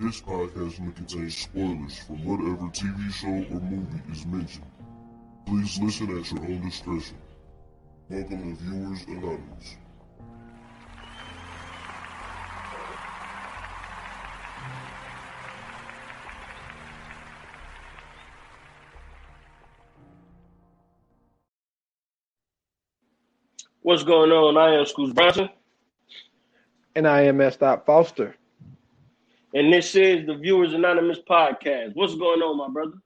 This podcast may contain spoilers from whatever TV show or movie is mentioned. Please listen at your own discretion. Welcome to Viewers Anonymous. What's going on? I am Scoots Bronson. And I am S. Foster. And this is the Viewers Anonymous podcast. What's going on, my brother?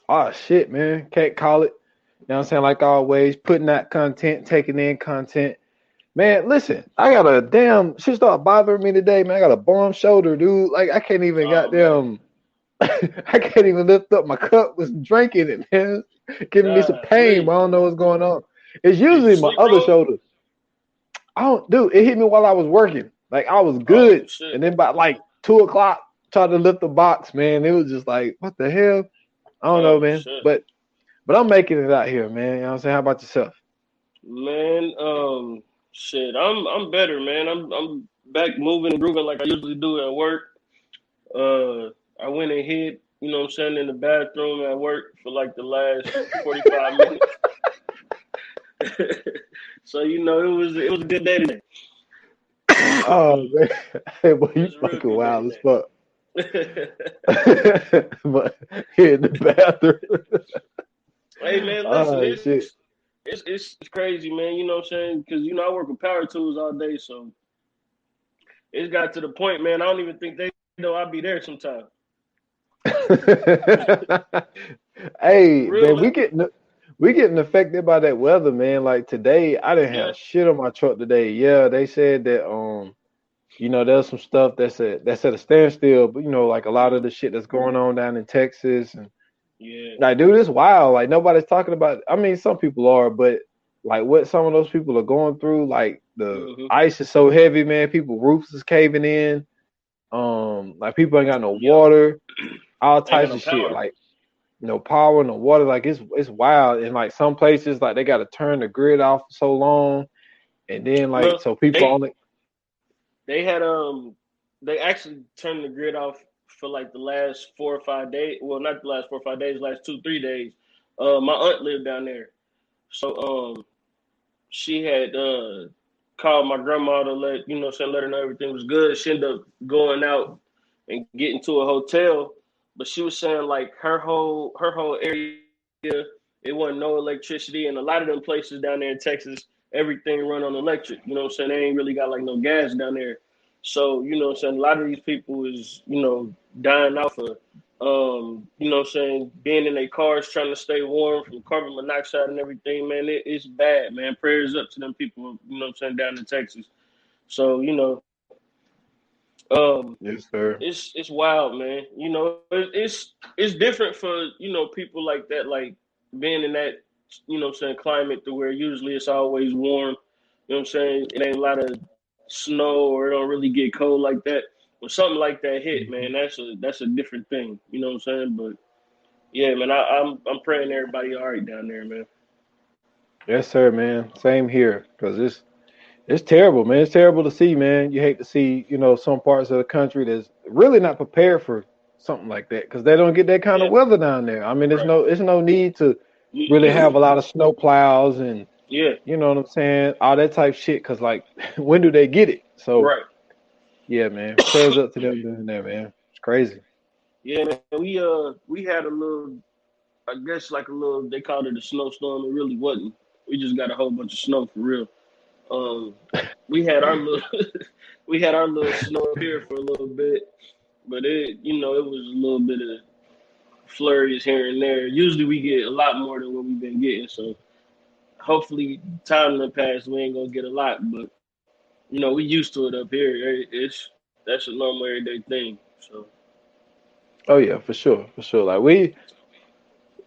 Oh, shit, man. Can't call it. You know what I'm saying? Like always, putting out content, taking in content. Man, listen, I got a damn shit start bothering me today, man. I got a bum shoulder, dude. Like, I can't even I can't even lift up my cup with drinking it, man. Giving me some pain, but I don't know what's going on. It's usually my other shoulder. It hit me while I was working. Like, I was good. And then by like 2 o'clock, tried to lift the box, man. It was just like, what the hell? I don't know, man. Shit. But I'm making it out here, man. You know what I'm saying? How about yourself? Man, I'm better, man. I'm back moving and grooving like I usually do at work. I went and hid, you know what I'm saying, in the bathroom at work for like the last 45 minutes. So, you know, it was a good day today. Oh, man. Hey, boy, you fucking wild as fuck. But here in the bathroom. Hey, man, listen, it's crazy, man. You know what I'm saying? Because, you know, I work with power tools all day, so it's got to the point, man, I don't even think they know I'll be there sometime. Hey, man, we getting affected by that weather, man. Like today, I didn't have shit on my truck today. Yeah, they said that you know, there's some stuff that's at a standstill, but you know, like a lot of the shit that's going on down in Texas and like, dude, it's wild. Like nobody's talking about. I mean, some people are, but like what some of those people are going through, like the ice is so heavy, man. People roofs is caving in. Like people ain't got no water, all types of shit. Like no power, no water. Like it's wild. And like some places, like they got to turn the grid off for so long, and then like so people they had they actually turned the grid off for like the last 4 or 5 days. Well, not the last 4 or 5 days, last 2-3 days. My aunt lived down there, so she had called my grandma to let her know everything was good. She ended up going out and getting to a hotel, but she was saying like her whole area, it wasn't no electricity, and a lot of them places down there in Texas, everything run on electric. You know what I'm saying? They ain't really got like no gas down there. So, you know what I'm saying, a lot of these people is, you know, dying off of you know what I'm saying, being in their cars trying to stay warm from carbon monoxide and everything, man. It's bad, man. Prayers up to them people, you know what I'm saying, down in Texas. So, you know, yes, sir. It's wild, man. You know, it's different for, you know, people like that, like being in that, you know what I'm saying, climate to where usually it's always warm. You know what I'm saying? It ain't a lot of snow or it don't really get cold like that. When something like that hit, man, that's a different thing. You know what I'm saying? But yeah, man, I'm praying everybody all right down there, man. Yes, sir, man. Same here, because it's terrible, man. It's terrible to see, man. You hate to see, you know, some parts of the country that's really not prepared for something like that because they don't get that kind of weather down there. I mean, there's no need to really have a lot of snow plows and you know what I'm saying, all that type of shit. Because like, when do they get it? So yeah, man. Prayers up to them doing that, man. It's crazy. Yeah, man. We had a little, I guess like a little, they called it a snowstorm. It really wasn't. We just got a whole bunch of snow for real. We had our little snow up here for a little bit, but it was a little bit of flurries here and there. Usually we get a lot more than what we've been getting, so hopefully time to pass we ain't gonna get a lot, but you know, we used to it up here. That's a normal everyday thing. So oh yeah, for sure. Like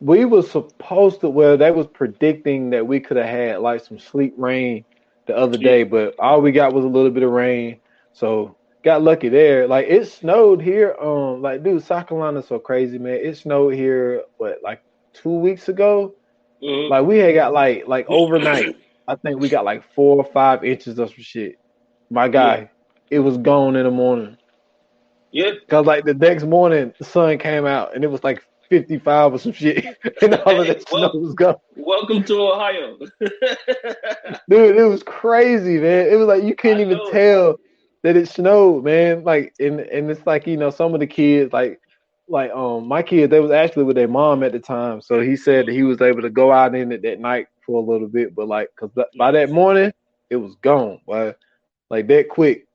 we were supposed to, well, they was predicting that we could have had like some sleet rain the other day, but all we got was a little bit of rain. So got lucky there. Like it snowed here. Like dude, South Carolina's so crazy, man. It snowed here like 2 weeks ago. Mm-hmm. Like we had got like overnight. I think we got like 4 or 5 inches of some shit. My guy, it was gone in the morning. Yeah. Cause like the next morning, the sun came out and it was like 55 or some shit, and all of Hey, that snow was gone. welcome to Ohio. Dude, it was crazy, man. It was like you couldn't I even know. tell that it snowed, man. Like, and it's like some of the kids, like my kids, they was actually with their mom at the time, so he said that he was able to go out in it that night for a little bit, but like, cause by that Nice. morning, it was gone, boy. Like that quick.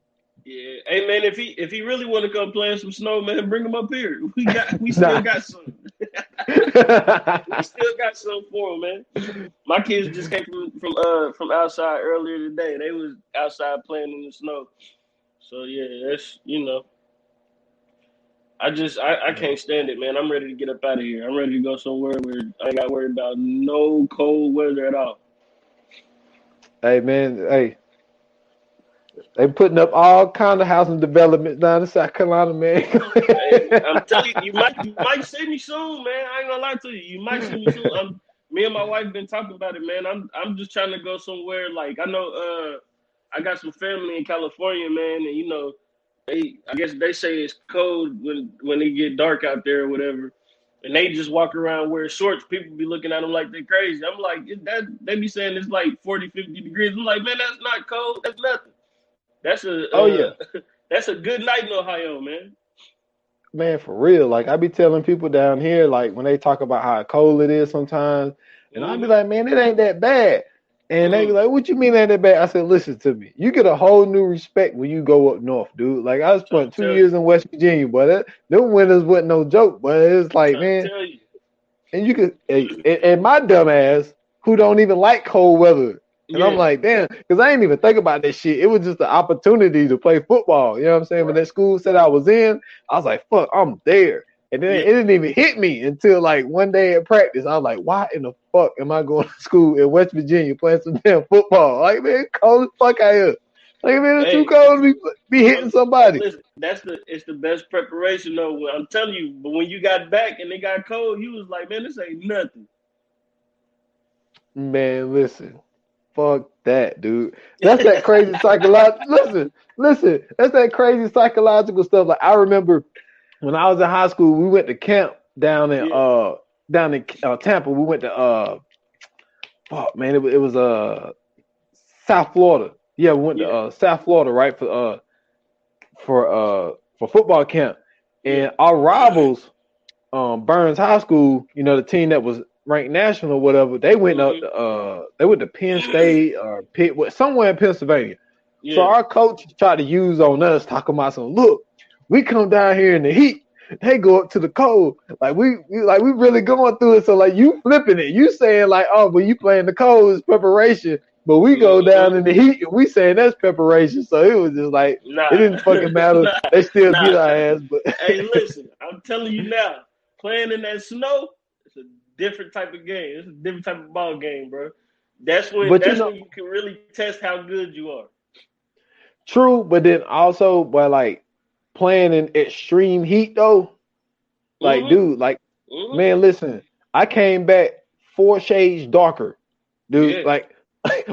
Yeah. Hey man, if he really want to come play in some snow, man, bring him up here. We still Nah. got some. We still got some for him, man. My kids just came from outside earlier today. They was outside playing in the snow. So yeah, that's I can't stand it, man. I'm ready to get up out of here. I'm ready to go somewhere where I ain't got to worry about no cold weather at all. Hey man, hey, they putting up all kind of housing developments down in South Carolina, man. Hey, I'm telling you, you might see me soon, man. I ain't gonna lie to you. You might see me soon. Me and my wife been talking about it, man. I'm just trying to go somewhere. Like I know, I got some family in California, man, and I guess they say it's cold when it get dark out there or whatever, and they just walk around wearing shorts. People be looking at them like they're crazy. I'm like, they be saying it's like 40, 50 degrees. I'm like, man, that's not cold. That's nothing. That's Oh yeah. that's a good night in Ohio, man. Man, for real. Like I be telling people down here, like when they talk about how cold it is sometimes, and I be Mm-hmm. like, man, it ain't that bad. And they be Mm-mm. like, what you mean ain't that bad? I said, listen to me. You get a whole new respect when you go up north, dude. Like I Trying spent to two tell years you. in West Virginia, but them winters wasn't no joke. But it's like, Trying to man, tell you. and you could, and my dumb ass who don't even like cold weather. And I'm Yeah. like, damn, because I didn't even think about that shit. It was just an opportunity to play football. You know what I'm saying? When Right. that school said I was in, I was like, fuck, I'm there. And then Yeah. it didn't even hit me until like one day at practice. I was like, why in the fuck am I going to school in West Virginia playing some damn football? Like, man, cold as fuck out here. Like, man, it's too Hey, cold to be hitting somebody. listen, it's the best preparation though. I'm telling you, but when you got back and it got cold, you was like, man, this ain't nothing. Man, listen. Fuck that, dude. That's that crazy psychological. Listen. That's that crazy psychological stuff. Like I remember when I was in high school, we went to camp Yeah. down in Tampa. We went to fuck man, it was South Florida. Yeah, we went to Yeah. South Florida, right, for football camp. Yeah. And our rivals, Burns High School, the team that was ranked national or whatever, they went up Mm-hmm. to Penn State or Pitt, somewhere in Pennsylvania. So Yeah. our coach tried to use on us, talking about some, look, we come down here in the heat, they go up to the cold. Like we really going through it. So like you flipping it. You saying like, oh, but you playing the cold is preparation. But we go down Mm-hmm. in the heat and we saying that's preparation. So it was just like it Nah. didn't fucking matter. Nah. They still beat Nah. our ass, but Hey, listen, I'm telling you now, playing in that snow, it's a different type of game. It's a different type of ball game, bro. That's when but that's when you can really test how good you are. true, but then also, but like playing in extreme heat though, like Mm-hmm. dude, like Mm-hmm. man, listen, I came back 4 shades darker, dude. Yeah. Like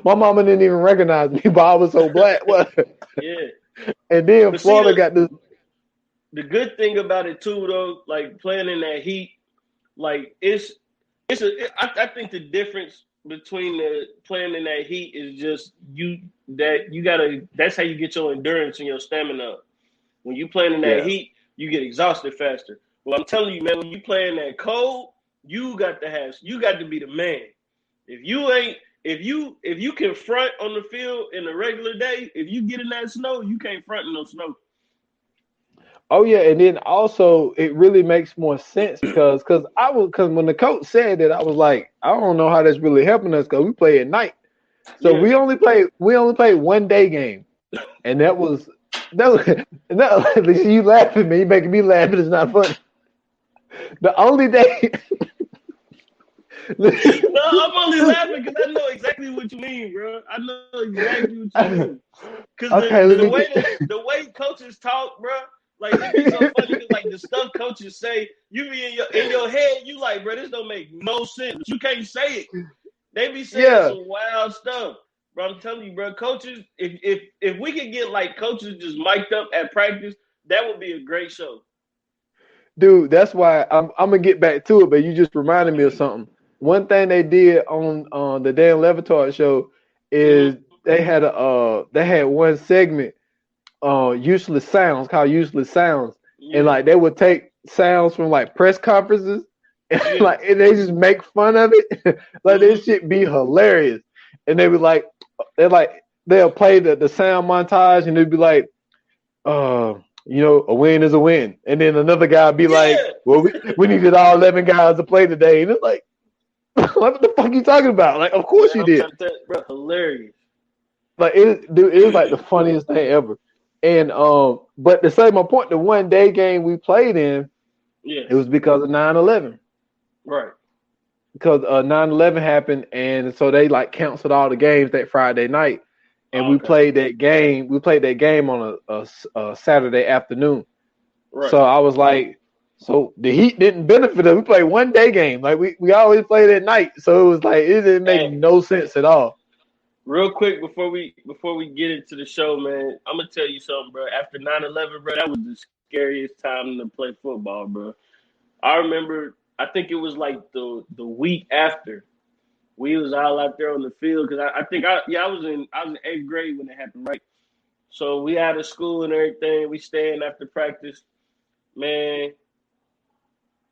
my mama didn't even recognize me, but I was so black. What? Yeah. And then But see Florida got this. the good thing about it too, though, like playing in that heat, like I think the difference between the playing in that heat is just that's how you get your endurance and your stamina up. When you playing in that Yeah, heat, you get exhausted faster. Well, I'm telling you, man, when you play in that cold, you got to be the man. If you can front on the field in a regular day, if you get in that snow, you can't front in no snow. oh yeah, and then also it really makes more sense because when the coach said that, I was like, I don't know how that's really helping us because we play at night. So Yeah. we only played 1 day game, and that was you laughing, man. You making me laugh, but it's not funny. The only day. No, I'm only laughing because I know exactly what you mean, bro. I know exactly what you mean. Because Okay, the way coaches talk, bro, like it be so funny because like the stuff coaches say, you be in your head, you like, bro, this don't make no sense. You can't say it. They be saying Yeah, some wild stuff. Bro, I'm telling you, bro, coaches, if we could get like coaches just mic'd up at practice, That would be a great show. Dude, that's why I'm gonna get back to it, but you just reminded me of something. One thing they did on the Dan Le Batard show is they had one segment, useless sounds, called useless sounds, and like they would take sounds from like press conferences and and they just make fun of it. Like this shit be hilarious, and they be like, they'll play the sound montage, and they'd be like, a win is a win. And then another guy be like, well, we needed all 11 guys to play today. And it's like, what the fuck are you talking about? Like, of course you did. Bro, hilarious. Like, it was like the funniest thing ever. And, but to say my point, the one day game we played in, it was because of 9/11. Right. Because 9/11 happened. And so they like canceled all the games that Friday night. And we played that game. We played that game on a Saturday afternoon. Right. So I was like, so the Heat didn't benefit us. We played one day game. Like we always played at night. So it was like it didn't make no sense at all. Real quick before we get into the show, man, I'm gonna tell you something, bro. After 9/11, bro, that was the scariest time to play football, bro. I remember. I think it was like the week after. We was all out there on the field because I was in 8th grade when it happened, right? So we out of school and everything. We staying after practice. Man,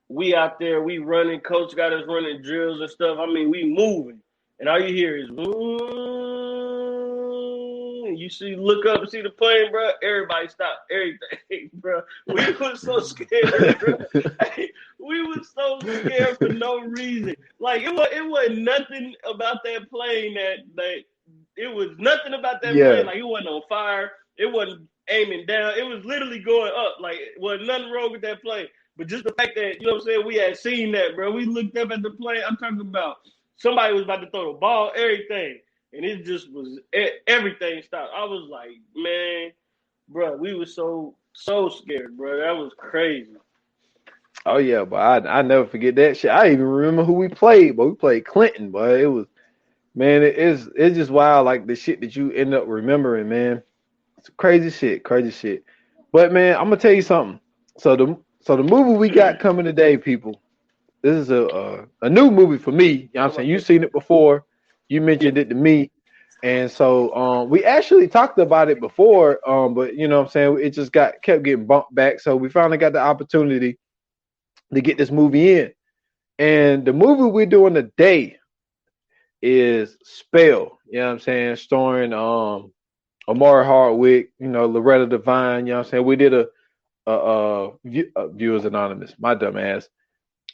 we out there, we running. Coach got us running drills and stuff. I mean, we moving. And all you hear is, you see, look up and see the plane, bro. Everybody stop everything, bro. We was so scared, bro. We was so scared for no reason. Like it wasn't nothing about that plane that it was nothing about that plane. Like it wasn't on fire. It wasn't aiming down. It was literally going up. Like it wasn't nothing wrong with that plane. But just the fact that, you know what I'm saying, we had seen that, bro. We looked up at the plane. I'm talking about somebody was about to throw the ball, everything. And it just was, everything stopped. I was like, man, bro, we were so scared, bro. That was crazy. Oh, yeah, but I never forget that shit. I even remember who we played, but we played Clinton, but it was, man, it's just wild, like the shit that you end up remembering, man. It's crazy shit. But, man, I'm going to tell you something. So the movie we got coming today, people, this is a new movie for me. You know what I'm saying? You've seen it before. You mentioned it to me. And so we actually talked about it before, but you know what I'm saying, it just kept getting bumped back. So we finally got the opportunity to get this movie in. And the movie we're doing today is Spell, you know what I'm saying, starring Omari Hardwick, you know, Loretta Devine, you know what I'm saying. We did a Viewers Anonymous, my dumb ass.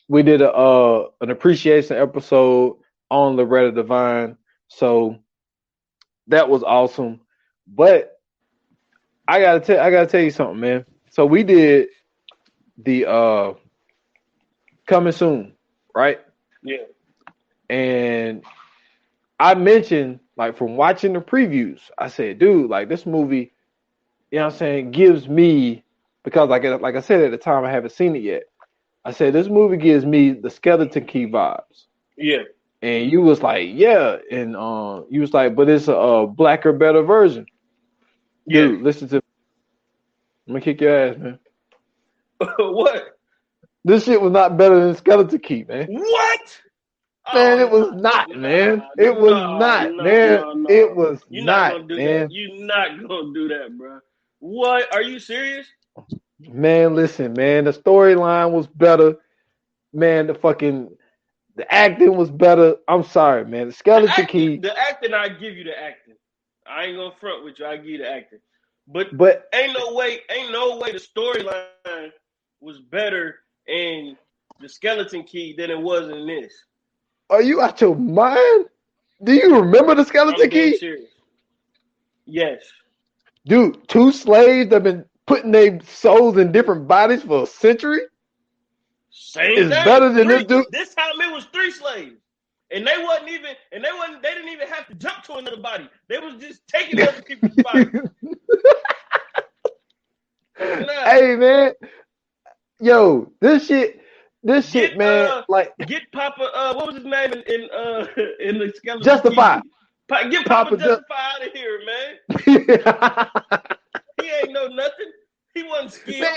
We did an appreciation episode on Loretta Devine, so that was awesome. But I gotta tell you something, man. So we did the Coming Soon, right? Yeah. And I mentioned, like, from watching the previews, I said, dude, like this movie, you know what I'm saying, gives me, because like I said at the time, I haven't seen it yet. I said this movie gives me the Skeleton Key vibes. Yeah. And you was like, yeah, and you was like, but it's a blacker, better version. Dude, listen to me. I'm gonna kick your ass, man. What? This shit was not better than Skeleton Key, man. What? Man, it was not, man. It was not, man. It was not, man. You're not gonna do that, bro. What? Are you serious? Man, listen, man. The storyline was better. Man, the acting was better. I'm sorry, man. The Skeleton Key. The acting, I give you the acting. I ain't gonna front with you. I give you the acting. But ain't no way the storyline was better in the Skeleton Key than it was in this. Are you out your mind? Do you remember the Skeleton Key? Serious. Yes. Dude, two slaves that have been putting their souls in different bodies for a century? Same it's thing. Better than this dude. This time it was 3 slaves. And they didn't even have to jump to another body. They was just taking other people's bodies. Hey man. Yo, this shit, man. Get Papa. What was his name in the Skeleton Justify. Get Papa Justify out of here, man. He ain't know nothing. He wasn't wasn't skill.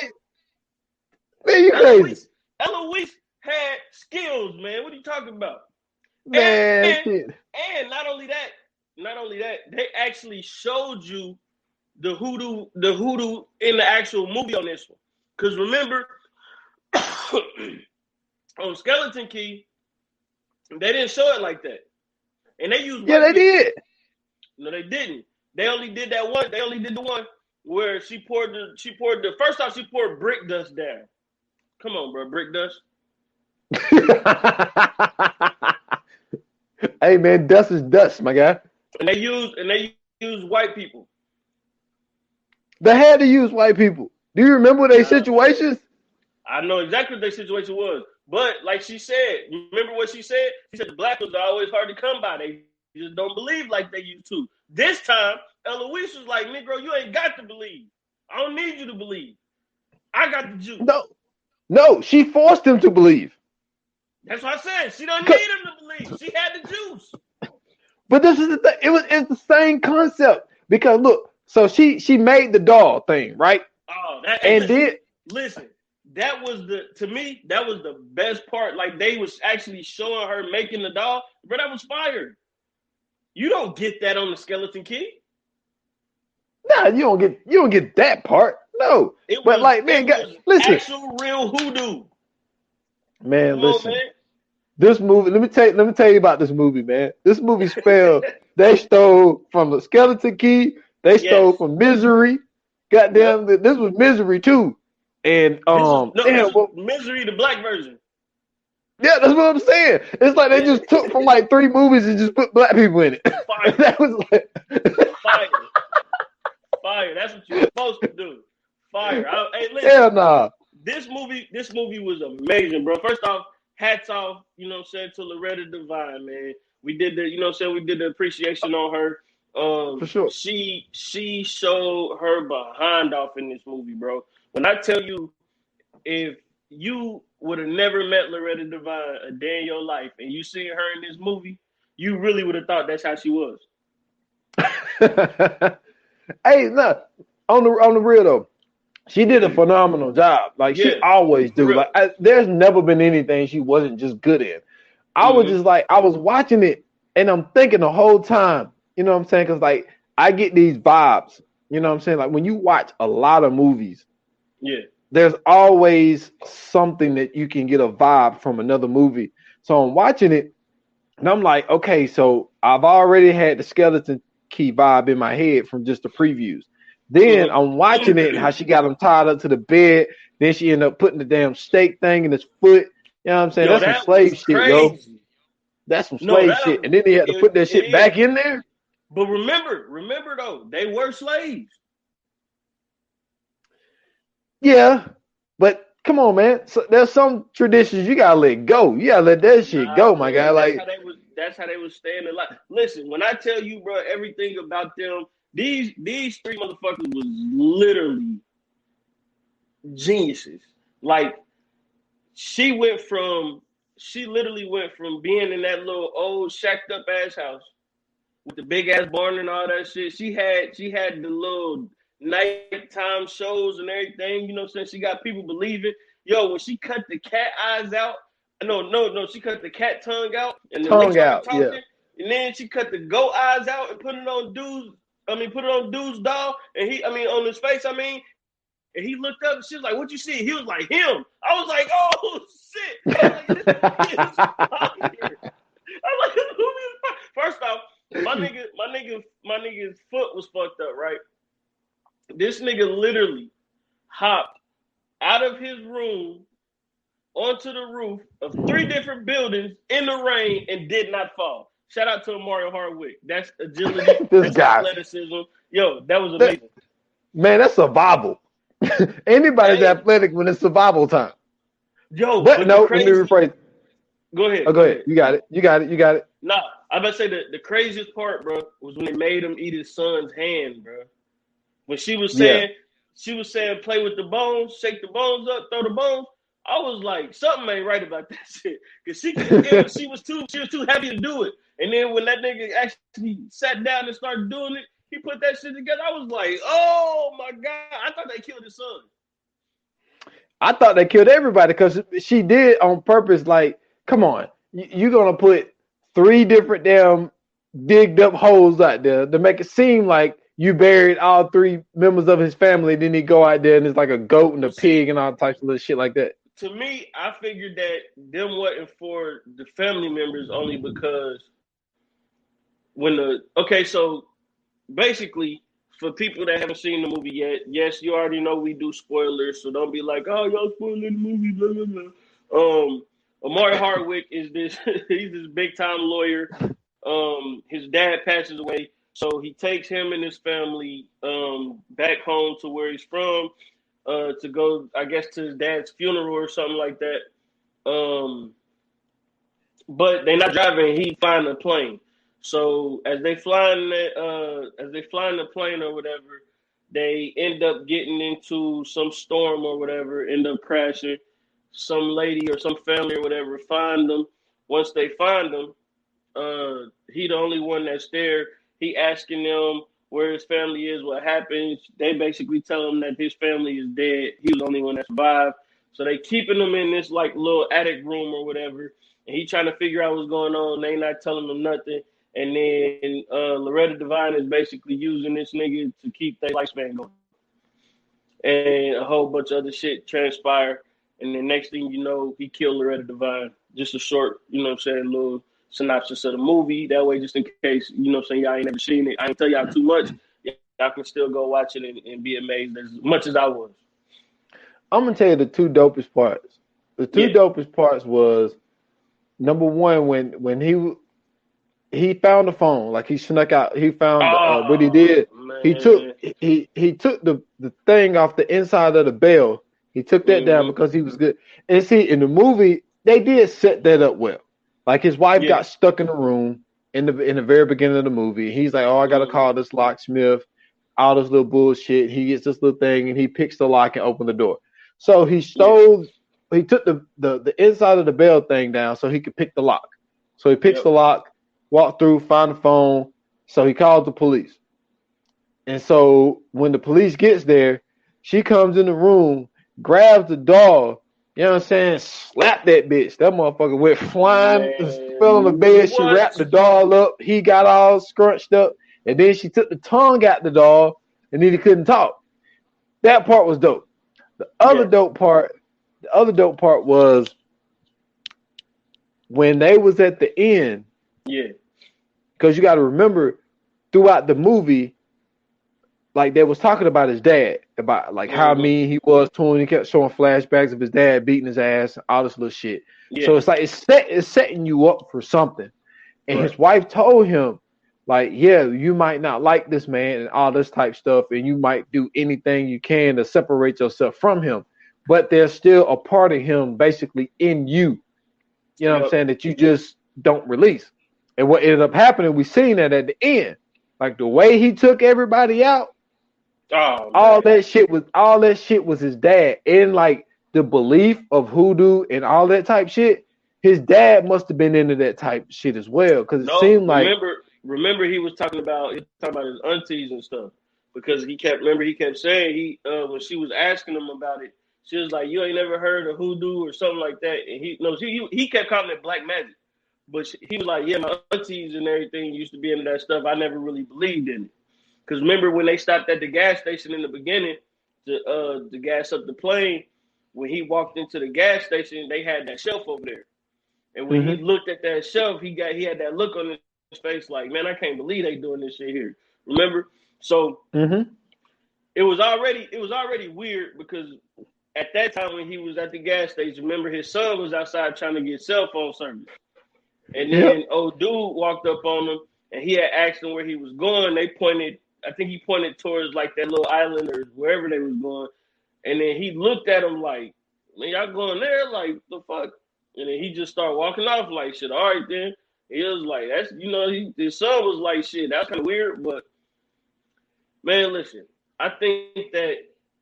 Man, you crazy. Eloise had skills, man. What are you talking about? Man, and not only that, they actually showed you the hoodoo in the actual movie on this one. Because remember, on Skeleton Key, they didn't show it like that. And they used they did. No, they didn't. They only did that one. They only did the one where she poured the first off, she poured brick dust down. Come on, bro, brick dust. Hey man, dust is dust, my guy. And they used white people. They had to use white people. Do you remember their situations? I know exactly what their situation was. But like she said, remember what she said? She said the black ones are always hard to come by. They just don't believe like they used to. This time, Eloise was like, Negro, you ain't got to believe. I don't need you to believe. I got the juice. No, she forced him to believe. That's what I said. She don't need him to believe. She had the juice. But this is the thing. It's the same concept. Because look, so she made the doll thing, right? Oh, listen. That was the best part. Like they was actually showing her making the doll, but that was fire. You don't get that on the Skeleton Key. Nah, you don't get that part. No. Listen. Actual real hoodoo. Man, listen. This movie, let me tell you about this movie, man. This movie spelled they stole from the Skeleton Key, they stole from Misery. Goddamn, this was Misery too. And Misery, the black version. Yeah, that's what I'm saying. It's like they just took from like 3 movies and just put black people in it. Fire. That was like Fire. That's what you're supposed to do. Fire. Hey, listen. Hell nah. This movie was amazing, bro. First off, hats off, you know what I'm saying, to Loretta Devine, man. We did the appreciation on her. For sure. She showed her behind off in this movie, bro. When I tell you, if you would have never met Loretta Devine a day in your life and you seen her in this movie, you really would have thought that's how she was. Hey, look, on the real though, she did a phenomenal job. Like she always do. Like there's never been anything she wasn't just good in. I was just like, I was watching it and I'm thinking the whole time, you know what I'm saying? Because like I get these vibes, you know what I'm saying? Like when you watch a lot of movies, there's always something that you can get a vibe from another movie. So I'm watching it and I'm like, okay, so I've already had the Skeleton Key vibe in my head from just the previews. Then I'm watching it and how she got him tied up to the bed. Then she ended up putting the damn stake thing in his foot. You know what I'm saying? That's some slave shit, yo. That's some slave shit. And then he had to put that shit back in there. But remember though, they were slaves. Yeah, but come on, man. So there's some traditions you gotta let go. You gotta let that shit go, my guy. Like that's how they was staying alive. Listen, when I tell you, bro, everything about them, these 3 motherfuckers was literally geniuses. Like she literally went from being in that little old shacked up ass house with the big ass barn and all that shit. She had the little nighttime shows and everything, you know what I'm saying? She got people believing. Yo, when she cut the cat eyes out, she cut the cat tongue out and the tongue out, talking, and then she cut the goat eyes out and put it on dude's doll, and on his face, and he looked up and she was like, "What you see?" He was like, "Him." I was like, "Oh shit!" I'm like, first off, my nigga's foot was fucked up, right? This nigga literally hopped out of his room onto the roof of 3 different buildings in the rain and did not fall. Shout out to Mario Hardwick. That's agility. That's athleticism. Yo, that was amazing. Man, that's survival. Anybody's athletic when it's survival time. Yo, but no, let me rephrase. Go ahead. Oh, go ahead. You got it. Nah, I'm about to say the craziest part, bro, was when they made him eat his son's hand, bro. When she was saying, play with the bones, shake the bones up, throw the bones. I was like, something ain't right about that shit. Cause she was too happy to do it. And then when that nigga actually sat down and started doing it, he put that shit together. I was like, oh my God. I thought they killed his son. I thought they killed everybody because she did on purpose. Like, come on, you're gonna put 3 different damn digged up holes out there to make it seem like you buried all 3 members of his family. Then he go out there and it's like a goat and a pig and all types of little shit like that. To me, I figured that them wasn't for the family members only because so basically for people that haven't seen the movie yet, yes, you already know we do spoilers, so don't be like, oh, y'all spoiling the movie, blah, blah, blah. Omari Hardwick is he's this big time lawyer. His dad passes away, so he takes him and his family back home to where he's from to go, I guess, to his dad's funeral or something like that. But they're not driving. He find a plane. So as they fly in the plane or whatever, they end up getting into some storm or whatever, end up crashing. Some lady or some family or whatever find them. Once they find them, he the only one that's there. He asking them where his family is, what happened. They basically tell him that his family is dead. He was the only one that survived. So they keeping him in this like little attic room or whatever. And he trying to figure out what's going on. They not telling him nothing. And then Loretta Devine is basically using this nigga to keep their lifespan going. And a whole bunch of other shit transpire. And the next thing you know, he killed Loretta Devine. Just a short, little synopsis of the movie. That way, just in case, y'all ain't never seen it. I ain't tell y'all too much. Y'all can still go watch it and be amazed as much as I was. I'm going to tell you the 2 dopest parts. The 2 dopest parts was, number 1, when he found the phone, like he snuck out, he found what he did. Man. He took the thing off the inside of the bell. He took that down because he was good. And see, in the movie, they did set that up well. Like his wife got stuck in the room in the very beginning of the movie. He's like, oh, I got to call this locksmith, all this little bullshit. He gets this little thing and he picks the lock and opens the door. So he took the inside of the bell thing down so he could pick the lock. So he picks the lock, walk through, find the phone. So he calls the police. And so when the police gets there, she comes in the room, grabs the doll, you know what I'm saying, slap that bitch. That motherfucker went flying, fell on the bed. She wrapped the doll up. He got all scrunched up. And then she took the tongue out the doll, and then he couldn't talk. That part was dope. The other dope part was when they was at the end. Yeah. Because you got to remember, throughout the movie, like they was talking about his dad, about like how mean he was to him. He kept showing flashbacks of his dad beating his ass, all this little shit. Yeah. So it's like it's setting you up for something. And his wife told him, like, yeah, you might not like this man and all this type stuff, and you might do anything you can to separate yourself from him, but there's still a part of him basically in you. You know what I'm saying, that you just don't release. And what ended up happening, we seen that at the end. Like the way he took everybody out, all that shit was his dad. And like the belief of hoodoo and all that type shit, his dad must have been into that type of shit as well. Because it seemed like remember he was talking about his aunties and stuff. Because he kept saying when she was asking him about it, she was like, you ain't never heard of hoodoo or something like that. And he kept calling it black magic. But he was like, yeah, my aunties and everything used to be into that stuff. I never really believed in it. Because remember when they stopped at the gas station in the beginning to gas up the plane, when he walked into the gas station, they had that shelf over there. And when he looked at that shelf, he had that look on his face like, man, I can't believe they doing this shit here. Remember? So it was already weird because at that time when he was at the gas station, remember his son was outside trying to get cell phone service. And then old dude walked up on him and he had asked him where he was going. I think he pointed towards like that little island or wherever they was going. And then he looked at him like, man, y'all going there? Like, the fuck? And then he just started walking off like, shit, all right then. He was like, that's, his son was like, shit, that's kind of weird. But, man, listen, I think that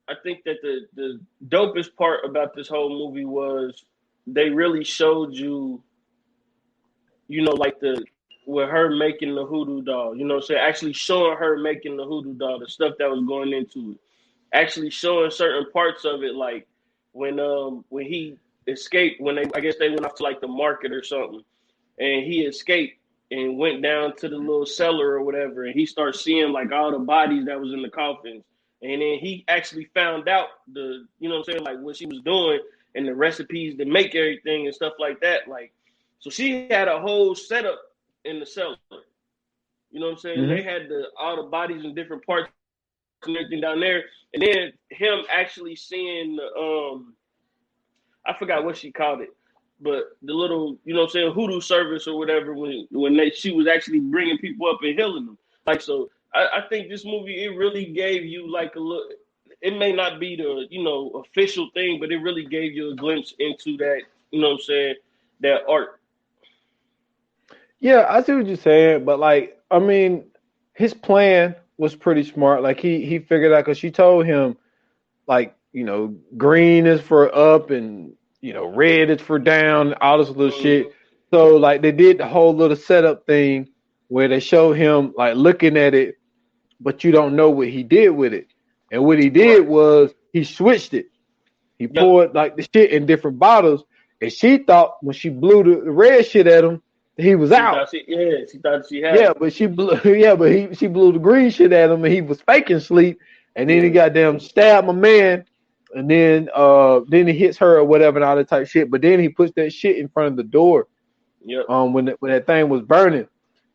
the dopest part about this whole movie was they really showed you, like with her making the hoodoo doll, actually showing her making the hoodoo doll, the stuff that was going into it, actually showing certain parts of it, like when he escaped, when I guess they went off to like the market or something, and he escaped and went down to the little cellar or whatever, and he started seeing like all the bodies that was in the coffins, and then he actually found out the, you know what I'm saying, like what she was doing and the recipes to make everything and stuff like that. Like, so she had a whole setup in the cellar. You know what I'm saying? Mm-hmm. They had all the bodies in different parts and everything down there, and then him actually seeing the I forgot what she called it, but the little, you know what I'm saying, hoodoo service or whatever, when she was actually bringing people up and healing them. Like, so I think this movie, it really gave you like a look. It may not be the, you know, official thing, but it really gave you a glimpse into that, you know what I'm saying, that art. Yeah, I see what you're saying, but like, I mean, his plan was pretty smart. Like he figured out, because she told him, like, you know, green is for up and, you know, red is for down, all this little shit. So like they did the whole little setup thing where they show him like looking at it, but you don't know what he did with it. And what he did was he switched it. He poured like the shit in different bottles, and she thought when she blew the red shit at him, he was out. She thought she had. Yeah, but she blew. Yeah, but she blew the green shit at him, and he was faking sleep. And then he goddamn stabbed my man, and then he hits her or whatever and all that type shit. But then he puts that shit in front of the door. Yeah. When that thing was burning,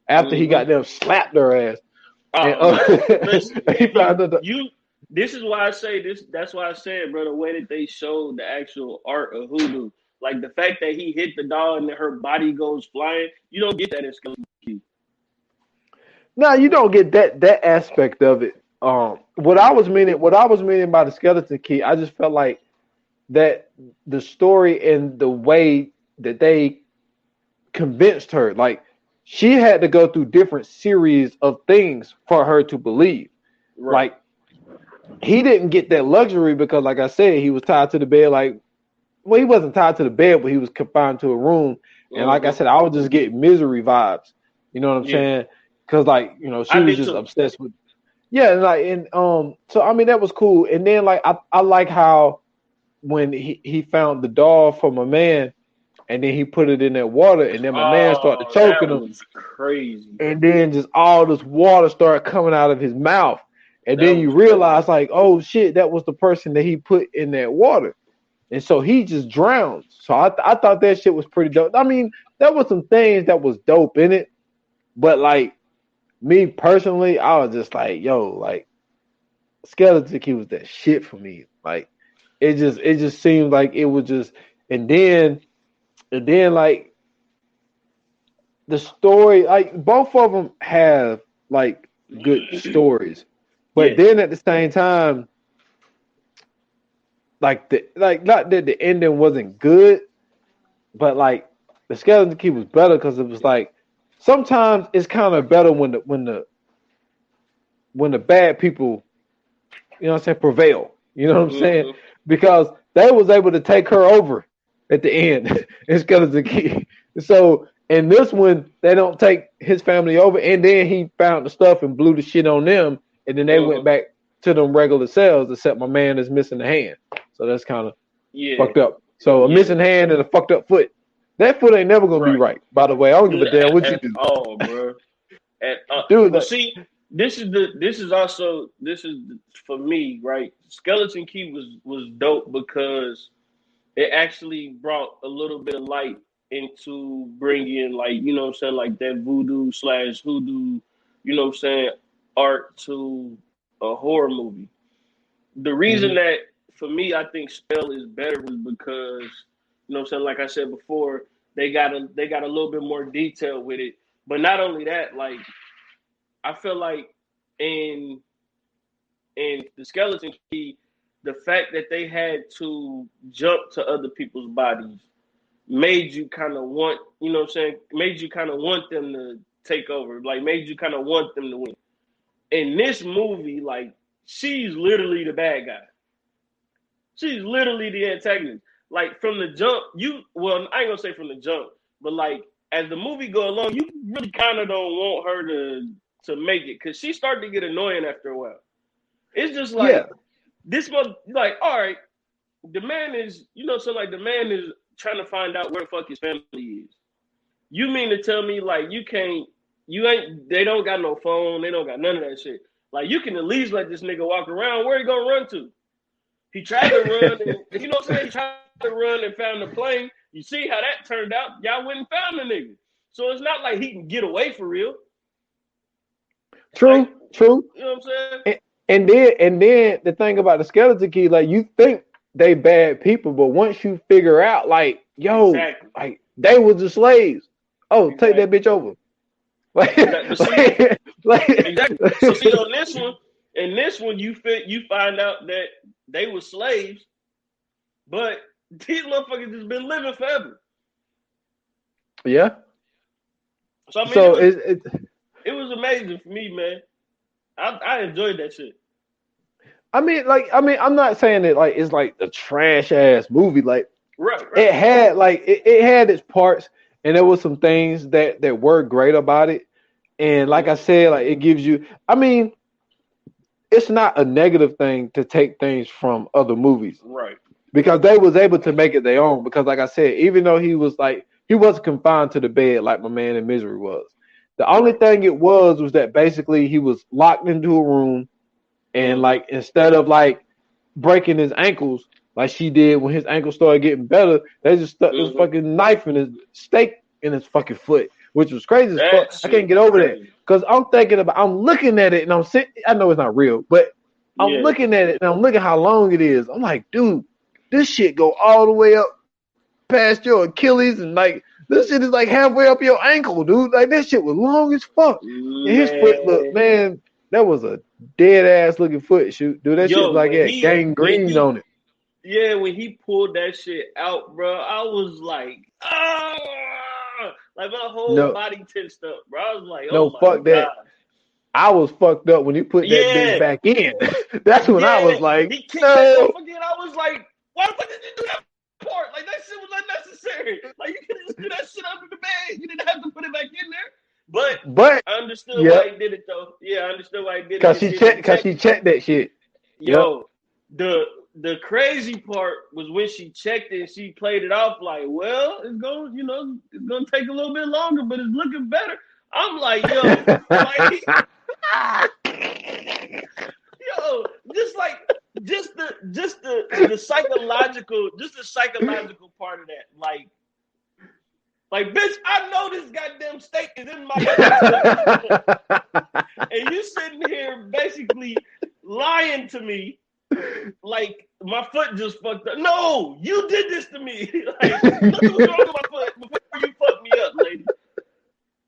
after he got them slapped her ass. This is why I say this. That's why I said, bro, the way that they showed the actual art of hoodoo, like the fact that he hit the doll and then her body goes flying, you don't get that in Skeleton Key. No, you don't get that aspect of it. What I was meaning by the Skeleton Key, I just felt like that the story and the way that they convinced her, like she had to go through different series of things for her to believe. Right. Like he didn't get that luxury because, like I said, he was tied to the bed. Like, well, he wasn't tied to the bed, but he was confined to a room. And like I said, I was just getting misery vibes. You know what I'm saying? Because, like, you know, she was just obsessed with. Yeah, so I mean that was cool. And then like I like how when he found the doll for my man, and then he put it in that water, and then my man started choking him. Was crazy. And then just all this water started coming out of his mouth. And then you realize, like, oh shit, that was the person that he put in that water, and so he just drowned. So I thought that shit was pretty dope. I mean, there was some things that was dope in it, but like me personally, I was just like, yo, like Skeleton Key was that shit for me. Like it just seemed like it was just, and then like the story, like both of them have like good stories. But then at the same time, like not that the ending wasn't good, but like the Skeleton Key was better because it was like sometimes it's kind of better when the bad people, you know what I'm saying, prevail. You know what I'm saying? Because they was able to take her over at the end in Skeleton Key. So in this one, they don't take his family over, and then he found the stuff and blew the shit on them. And then they went back to them regular cells, except my man is missing a hand. So that's kind of fucked up. So a missing hand and a fucked up foot. That foot ain't never going to be right, by the way. I don't give a damn what you do. Oh, bro. Dude, but see, this is for me, right? Skeleton Key was dope because it actually brought a little bit of light into bringing, like, you know what I'm saying, like that voodoo/hoodoo, you know what I'm saying, art to a horror movie. The reason that for me I think Spell is better is because, you know what I'm saying, like I said before, they got a little bit more detail with it. But not only that, like I feel like in the Skeleton Key, the fact that they had to jump to other people's bodies made you kind of want, you know what I'm saying, made you kind of want them to take over, like made you kind of want them to win. In this movie, like, she's literally the bad guy. She's literally the antagonist. Like, from the jump, I ain't gonna say from the jump, but like, as the movie go along, you really kind of don't want her to make it, because she started to get annoying after a while. It's just like, this one, like, all right, the man is, so like the man is trying to find out where the fuck his family is. You mean to tell me like they don't got no phone, they don't got none of that shit. Like you can at least let this nigga walk around. Where he gonna run to? He tried to run, and, you know what I'm saying? He tried to run and found the plane. You see how that turned out? Y'all went and found the nigga. So it's not like he can get away for real. True. You know what I'm saying? And then the thing about the skeleton key, like you think they bad people, but once you figure out, like, yo, exactly. like they was the slaves. Oh, exactly. Take that bitch over. Like, exactly. So see on this one, you find out that they were slaves, but these motherfuckers just been living forever. Yeah. So I mean, it was amazing for me, man. I enjoyed that shit. I mean, I'm not saying that like it's like a trash ass movie. Like, right. It had like it had its parts, and there was some things that were great about it. And like I said, like it gives you. I mean, it's not a negative thing to take things from other movies, right? Because they was able to make it their own. Because like I said, even though he wasn't confined to the bed like my man in Misery was. The only thing it was that basically he was locked into a room, and like instead of like breaking his ankles like she did when his ankles started getting better, they just stuck this fucking knife in his steak in his fucking foot, which was crazy as fuck. I can't get over that because I'm looking at it and I'm sitting. I know it's not real, but I'm looking at it and I'm looking how long it is. I'm like, dude, this shit go all the way up past your Achilles, and like this shit is like halfway up your ankle, dude. Like that shit was long as fuck. And his foot, look, man, that was a dead ass looking foot shoot, dude. That shit like had gangrene on it. Yeah, when he pulled that shit out, bro, I was like, like my whole body tensed up, bro. I was like, oh my God. That. I was fucked up when he put that bitch back in. That's when I was like, he kicked that motherfucker in. I was like, why the fuck did you do that part? Like that shit was unnecessary. Like you could just do that shit under the bed. You didn't have to put it back in there. But I understood why he did it though. Yeah, I understood why he did it. Cause she checked that shit. Yo, the crazy part was when she checked it and she played it off like, well, it's gonna take a little bit longer, but it's looking better. I'm like, yo, like, yo, just the psychological part of that, like, bitch, I know this goddamn steak is in my and you sitting here basically lying to me, like my foot just fucked up. No, you did this to me. Like, look what's wrong with my foot before you fucked me up, lady.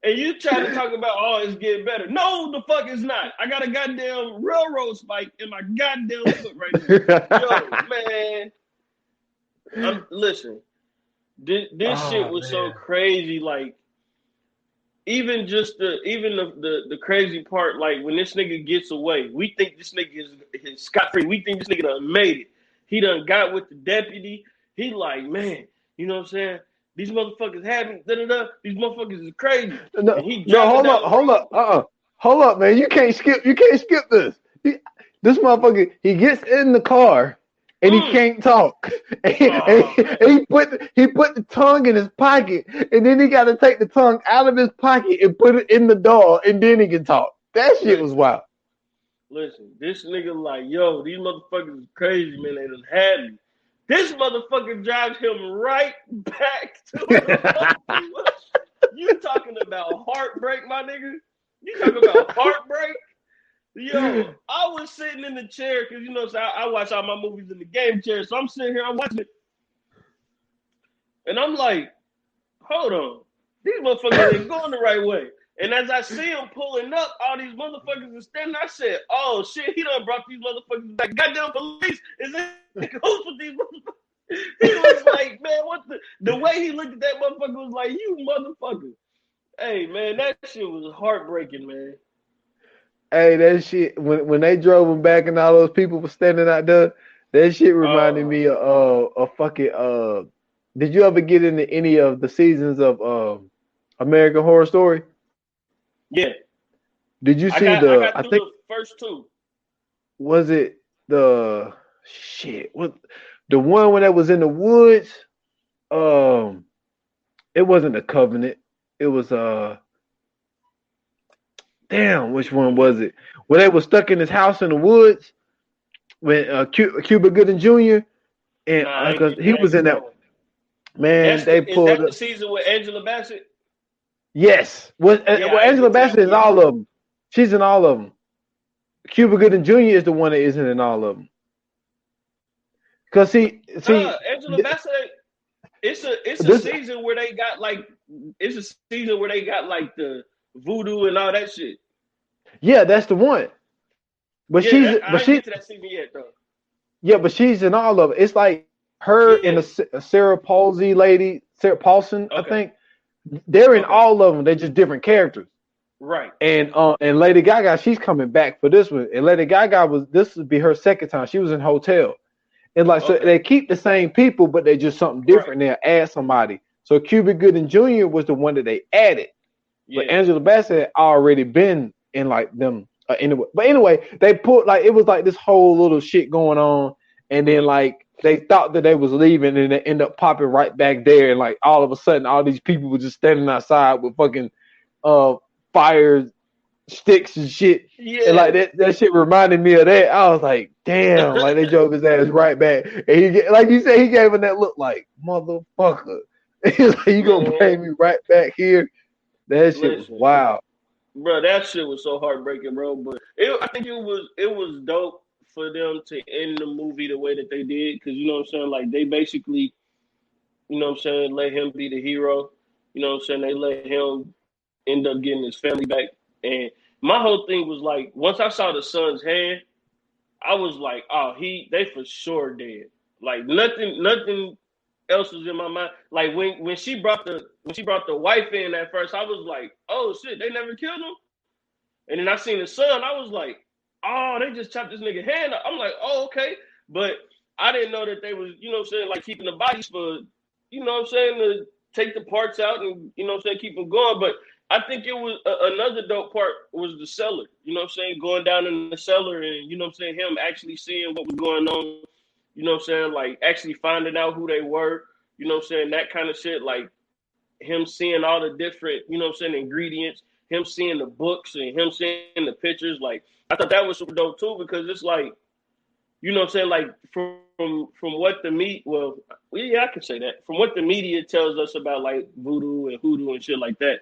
And you trying to talk about, oh, it's getting better. No, the fuck it's not. I got a goddamn railroad spike in my goddamn foot right now. Yo, man. Listen, this shit was so crazy. Like, even the crazy part, like when this nigga gets away, we think this nigga is scot-free. We think this nigga done made it. He done got with the deputy. He like, man, you know what I'm saying? These motherfuckers had me. These motherfuckers is crazy. Hold up, man. You can't skip this. This motherfucker, he gets in the car and he can't talk. And he put the tongue in his pocket, and then he got to take the tongue out of his pocket and put it in the door, and then he can talk. That shit was wild. Listen, this nigga like, yo, these motherfuckers is crazy, man. They done had me. This motherfucker drives him right back to where you talking about heartbreak, my nigga? You talking about heartbreak? Yo, I was sitting in the chair because, so I watch all my movies in the game chair. So I'm sitting here, I'm watching it. And I'm like, hold on. These motherfuckers ain't going the right way. And as I see him pulling up, all these motherfuckers are standing. I said, oh, shit, he done brought these motherfuckers back. Goddamn police is in cahoots with these motherfuckers. He was like, man, what the way he looked at that motherfucker was like, you motherfucker. Hey, man, that shit was heartbreaking, man. Hey, that shit, when they drove him back and all those people were standing out there, that shit reminded me of a fucking, did you ever get into any of the seasons of American Horror Story? Yeah. Did you see I think the first two. Was it the shit? What the one when that was in the woods, it wasn't a Covenant. It was damn, which one was it? When they were stuck in his house in the woods, when Cuba Gooding Jr. and because he was in that. Man, is pulled that the season with Angela Bassett? Yes. Well, Angela Bassett is in all of them. She's in all of them. Cuba Gooding Jr. is the one that isn't in all of them. Because see, Angela Bassett. It's a season where they got like the voodoo and all that shit. Yeah, that's the one. But she's I didn't get to that season yet though. Yeah, but she's in all of it. It's like her and a Sarah Paulson lady, Sarah Paulson, I think. They're in all of them. They're just different characters. Right. And Lady Gaga, she's coming back for this one. And Lady Gaga this would be her second time. She was in Hotel. And so they keep the same people, but they just something different. Right. They'll add somebody. So Cuba Gooding Jr. was the one that they added. Yeah. But Angela Bassett had already been in like them. Anyway. But anyway, they put like it was like this whole little shit going on. And then like they thought that they was leaving and they end up popping right back there. And like all of a sudden, all these people were just standing outside with fucking fire sticks and shit. Yeah. And like that shit reminded me of that. I was like, damn, like they drove his ass right back. And like you said, he gave him that look like, motherfucker. He's like, you gonna bring me right back here? That shit was wild. Bro, that shit was so heartbreaking, bro. But I think it was dope for them to end the movie the way that they did. Because, you know what I'm saying? Like, they basically, you know what I'm saying, let him be the hero. You know what I'm saying? They let him end up getting his family back. And my whole thing was like, once I saw the son's hand, I was like, oh, they for sure dead. Like nothing else was in my mind. Like when she brought the wife in at first, I was like, oh shit, they never killed him. And then I seen the son, I was like, oh, they just chopped this nigga hand up. I'm like, oh, okay. But I didn't know that they was, you know what I'm saying, like keeping the bodies for, you know what I'm saying, to take the parts out and, you know what I'm saying, keep them going. But I think it was another dope part was the cellar, you know what I'm saying, going down in the cellar and, you know what I'm saying, him actually seeing what was going on, you know what I'm saying, like actually finding out who they were, you know what I'm saying, that kind of shit, like him seeing all the different, you know what I'm saying, ingredients, him seeing the books and him seeing the pictures. Like, I thought that was super dope too, because it's like, you know what I'm saying, like from what the I can say that. From what the media tells us about like voodoo and hoodoo and shit like that,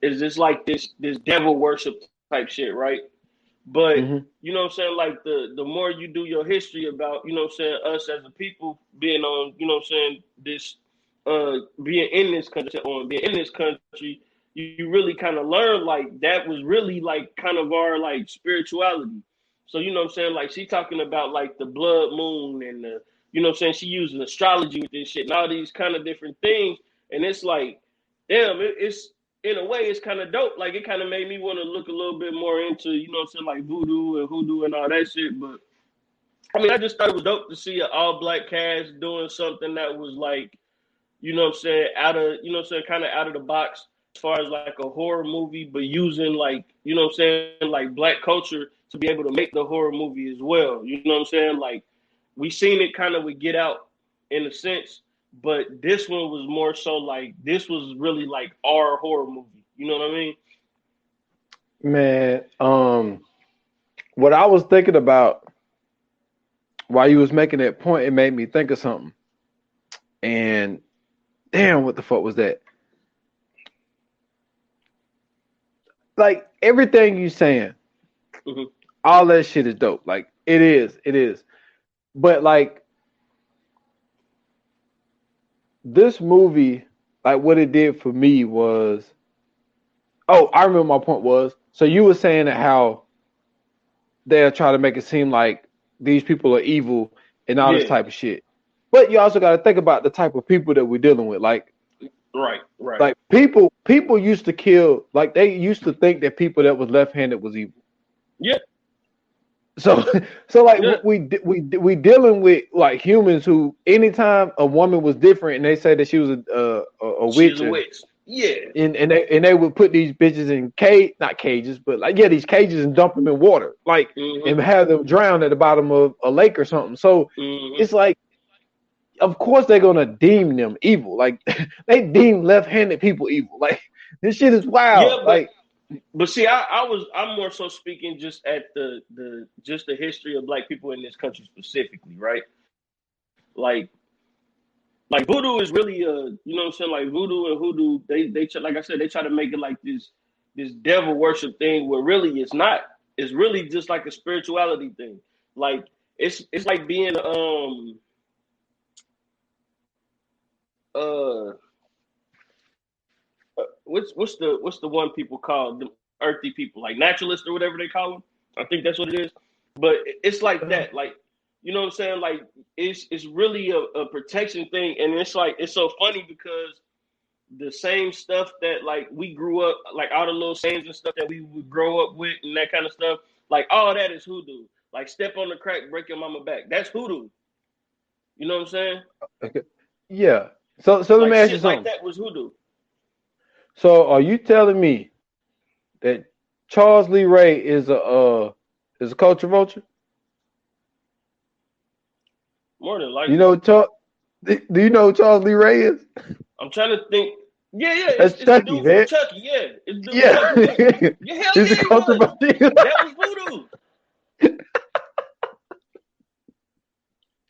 is just like this devil worship type shit, right? But you know what I'm saying, like the more you do your history about, you know what I'm saying, us as a people being on, you know what I'm saying, this being in this country, you really kind of learn like that was really like kind of our like spirituality. So you know what I'm saying, like she talking about like the blood moon and the, you know what I'm saying, she using astrology with this shit and all these kind of different things, and it's like, damn, it's in a way, it's kind of dope. Like, it kind of made me want to look a little bit more into, you know what I'm saying, like voodoo and hoodoo and all that shit. But, I mean, I just thought it was dope to see an all-black cast doing something that was, like, you know what I'm saying, kind of out of the box as far as, like, a horror movie, but using, like, you know what I'm saying, like, black culture to be able to make the horror movie as well. You know what I'm saying? Like, we seen it kind of with Get Out in a sense. But this one was more so like, this was really like our horror movie. You know what I mean? Man, what I was thinking about while you was making that point, it made me think of something. And damn, what the fuck was that? Like, everything you saying, all that shit is dope. Like, it is. But like, this movie, like what it did for me was, I remember my point was, so you were saying that how they'll try to make it seem like these people are evil and all this type of shit. But you also got to think about the type of people that we're dealing with. Like, right. Like people used to kill, like they used to think that people that was left-handed was evil. Yeah. So like we dealing with like humans who, anytime a woman was different and they say that she was a witch. She's a witch. Yeah. And they would put these bitches in not cages, but like these cages and dump them in water, like and have them drown at the bottom of a lake or something. So it's like of course they're gonna deem them evil. Like they deem left-handed people evil. Like this shit is wild. Yeah, but see, I'm more so speaking just at the history of black people in this country specifically, right? Like voodoo is really you know what I'm saying? Like voodoo and hoodoo, they like I said, they try to make it like this devil worship thing where really it's not. It's really just like a spirituality thing. Like it's like being what's the one people call the earthy people, like naturalists or whatever they call them. I think that's what it is. But it's like that, like, you know what I'm saying? Like it's really a protection thing, and it's like it's so funny because the same stuff that like we grew up, like all the little sayings and stuff that we would grow up with and that kind of stuff, like all that is hoodoo. Like step on the crack, break your mama back. That's hoodoo. You know what I'm saying? Okay. Yeah. So let me ask you something. Like that was hoodoo. So are you telling me that Charles Lee Ray is a culture vulture? More than likely. You know, do you know who Charles Lee Ray is? I'm trying to think. Yeah. That's Chucky, man. Chucky, yeah. It's Chucky. Yeah, hell yeah, a culture vulture. That was voodoo.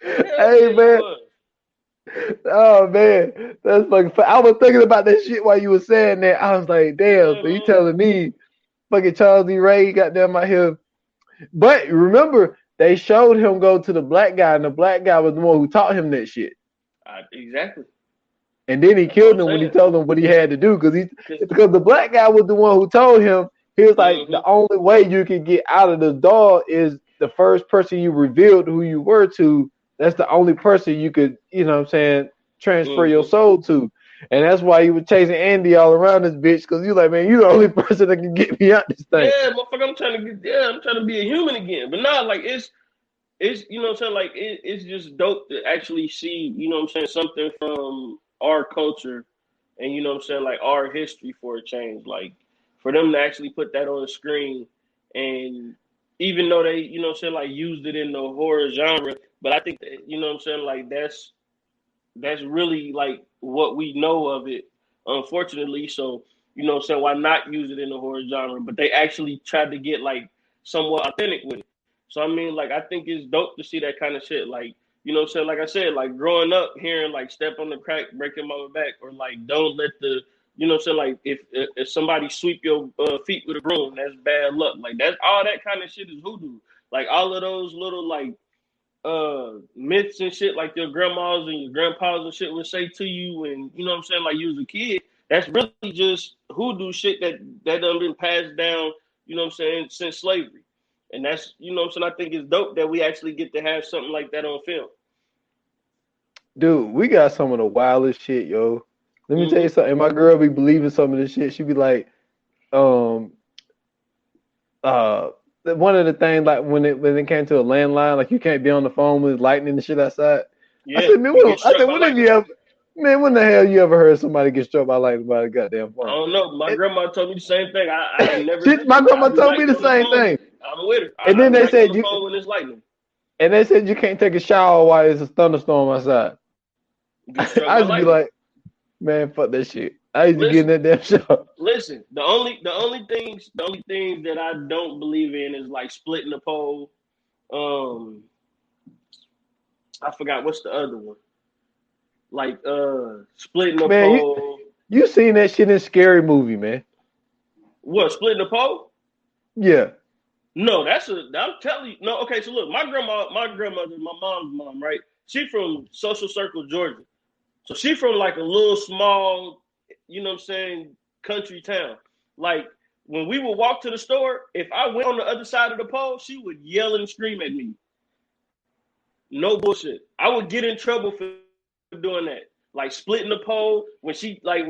Hey, man. Oh man, that's fucking. I was thinking about that shit while you were saying that. I was like, damn. So you telling me, fucking Charles E. Ray got them out here? But remember, they showed him go to the black guy, and the black guy was the one who taught him that shit. Exactly. And then he killed him when he told him what he had to do, because the black guy was the one who told him. He was like, the only way you can get out of the door is the first person you revealed who you were to. That's the only person you could, you know what I'm saying, transfer your soul to. And that's why he was chasing Andy all around this bitch, because you're like, man, you're the only person that can get me out this thing. Yeah, motherfucker, I'm trying to be a human again. But nah, like it's you know what I'm saying, like it's just dope to actually see, you know what I'm saying, something from our culture and, you know what I'm saying, like our history for a change. Like for them to actually put that on the screen, and even though they, you know what I'm saying, like used it in the horror genre, but I think that, you know what I'm saying, like that's really like what we know of it, unfortunately. So, you know what I'm saying, why not use it in the horror genre? But they actually tried to get like somewhat authentic with it. So I mean, like I think it's dope to see that kind of shit. Like, you know what I'm saying, like I said, like growing up hearing like step on the crack, break your mama back, or like don't let the, you know what I'm saying, like if somebody sweep your feet with a broom, that's bad luck. Like that's all that kind of shit is hoodoo. Like all of those little like myths and shit like your grandmas and your grandpas and shit would say to you, and you know what I'm saying, like you was a kid, that's really just hoodoo shit that done been passed down, you know what I'm saying, since slavery. And that's, you know what I'm saying, I think it's dope that we actually get to have something like that on film. Dude, we got some of the wildest shit, yo. Let me tell you something. My girl be believing some of this shit. She be like, one of the things, like when it came to a landline, like you can't be on the phone with lightning and shit outside. Yeah, I said, man, when the hell you ever heard somebody get struck by lightning by a goddamn phone? I don't know. My grandma told me the same thing. I never. My grandma told me the same thing. I'm with her. And then they said when it's lightning. And they said you can't take a shower while it's a thunderstorm outside. I used to be like, man, fuck that shit. I used to get in that damn shower. Listen, the only things that I don't believe in is like splitting the pole. I forgot what's the other one. Like splitting the pole. You seen that shit in Scary Movie, man? What, splitting the pole? Yeah. No, I'm telling you. No, okay, so look, my grandmother, my mom's mom, right? She from Social Circle, Georgia. So she from like a little small, you know what I'm saying, country town. Like when we would walk to the store, if I went on the other side of the pole, she would yell and scream at me. No bullshit. I would get in trouble for doing that. Like splitting the pole when like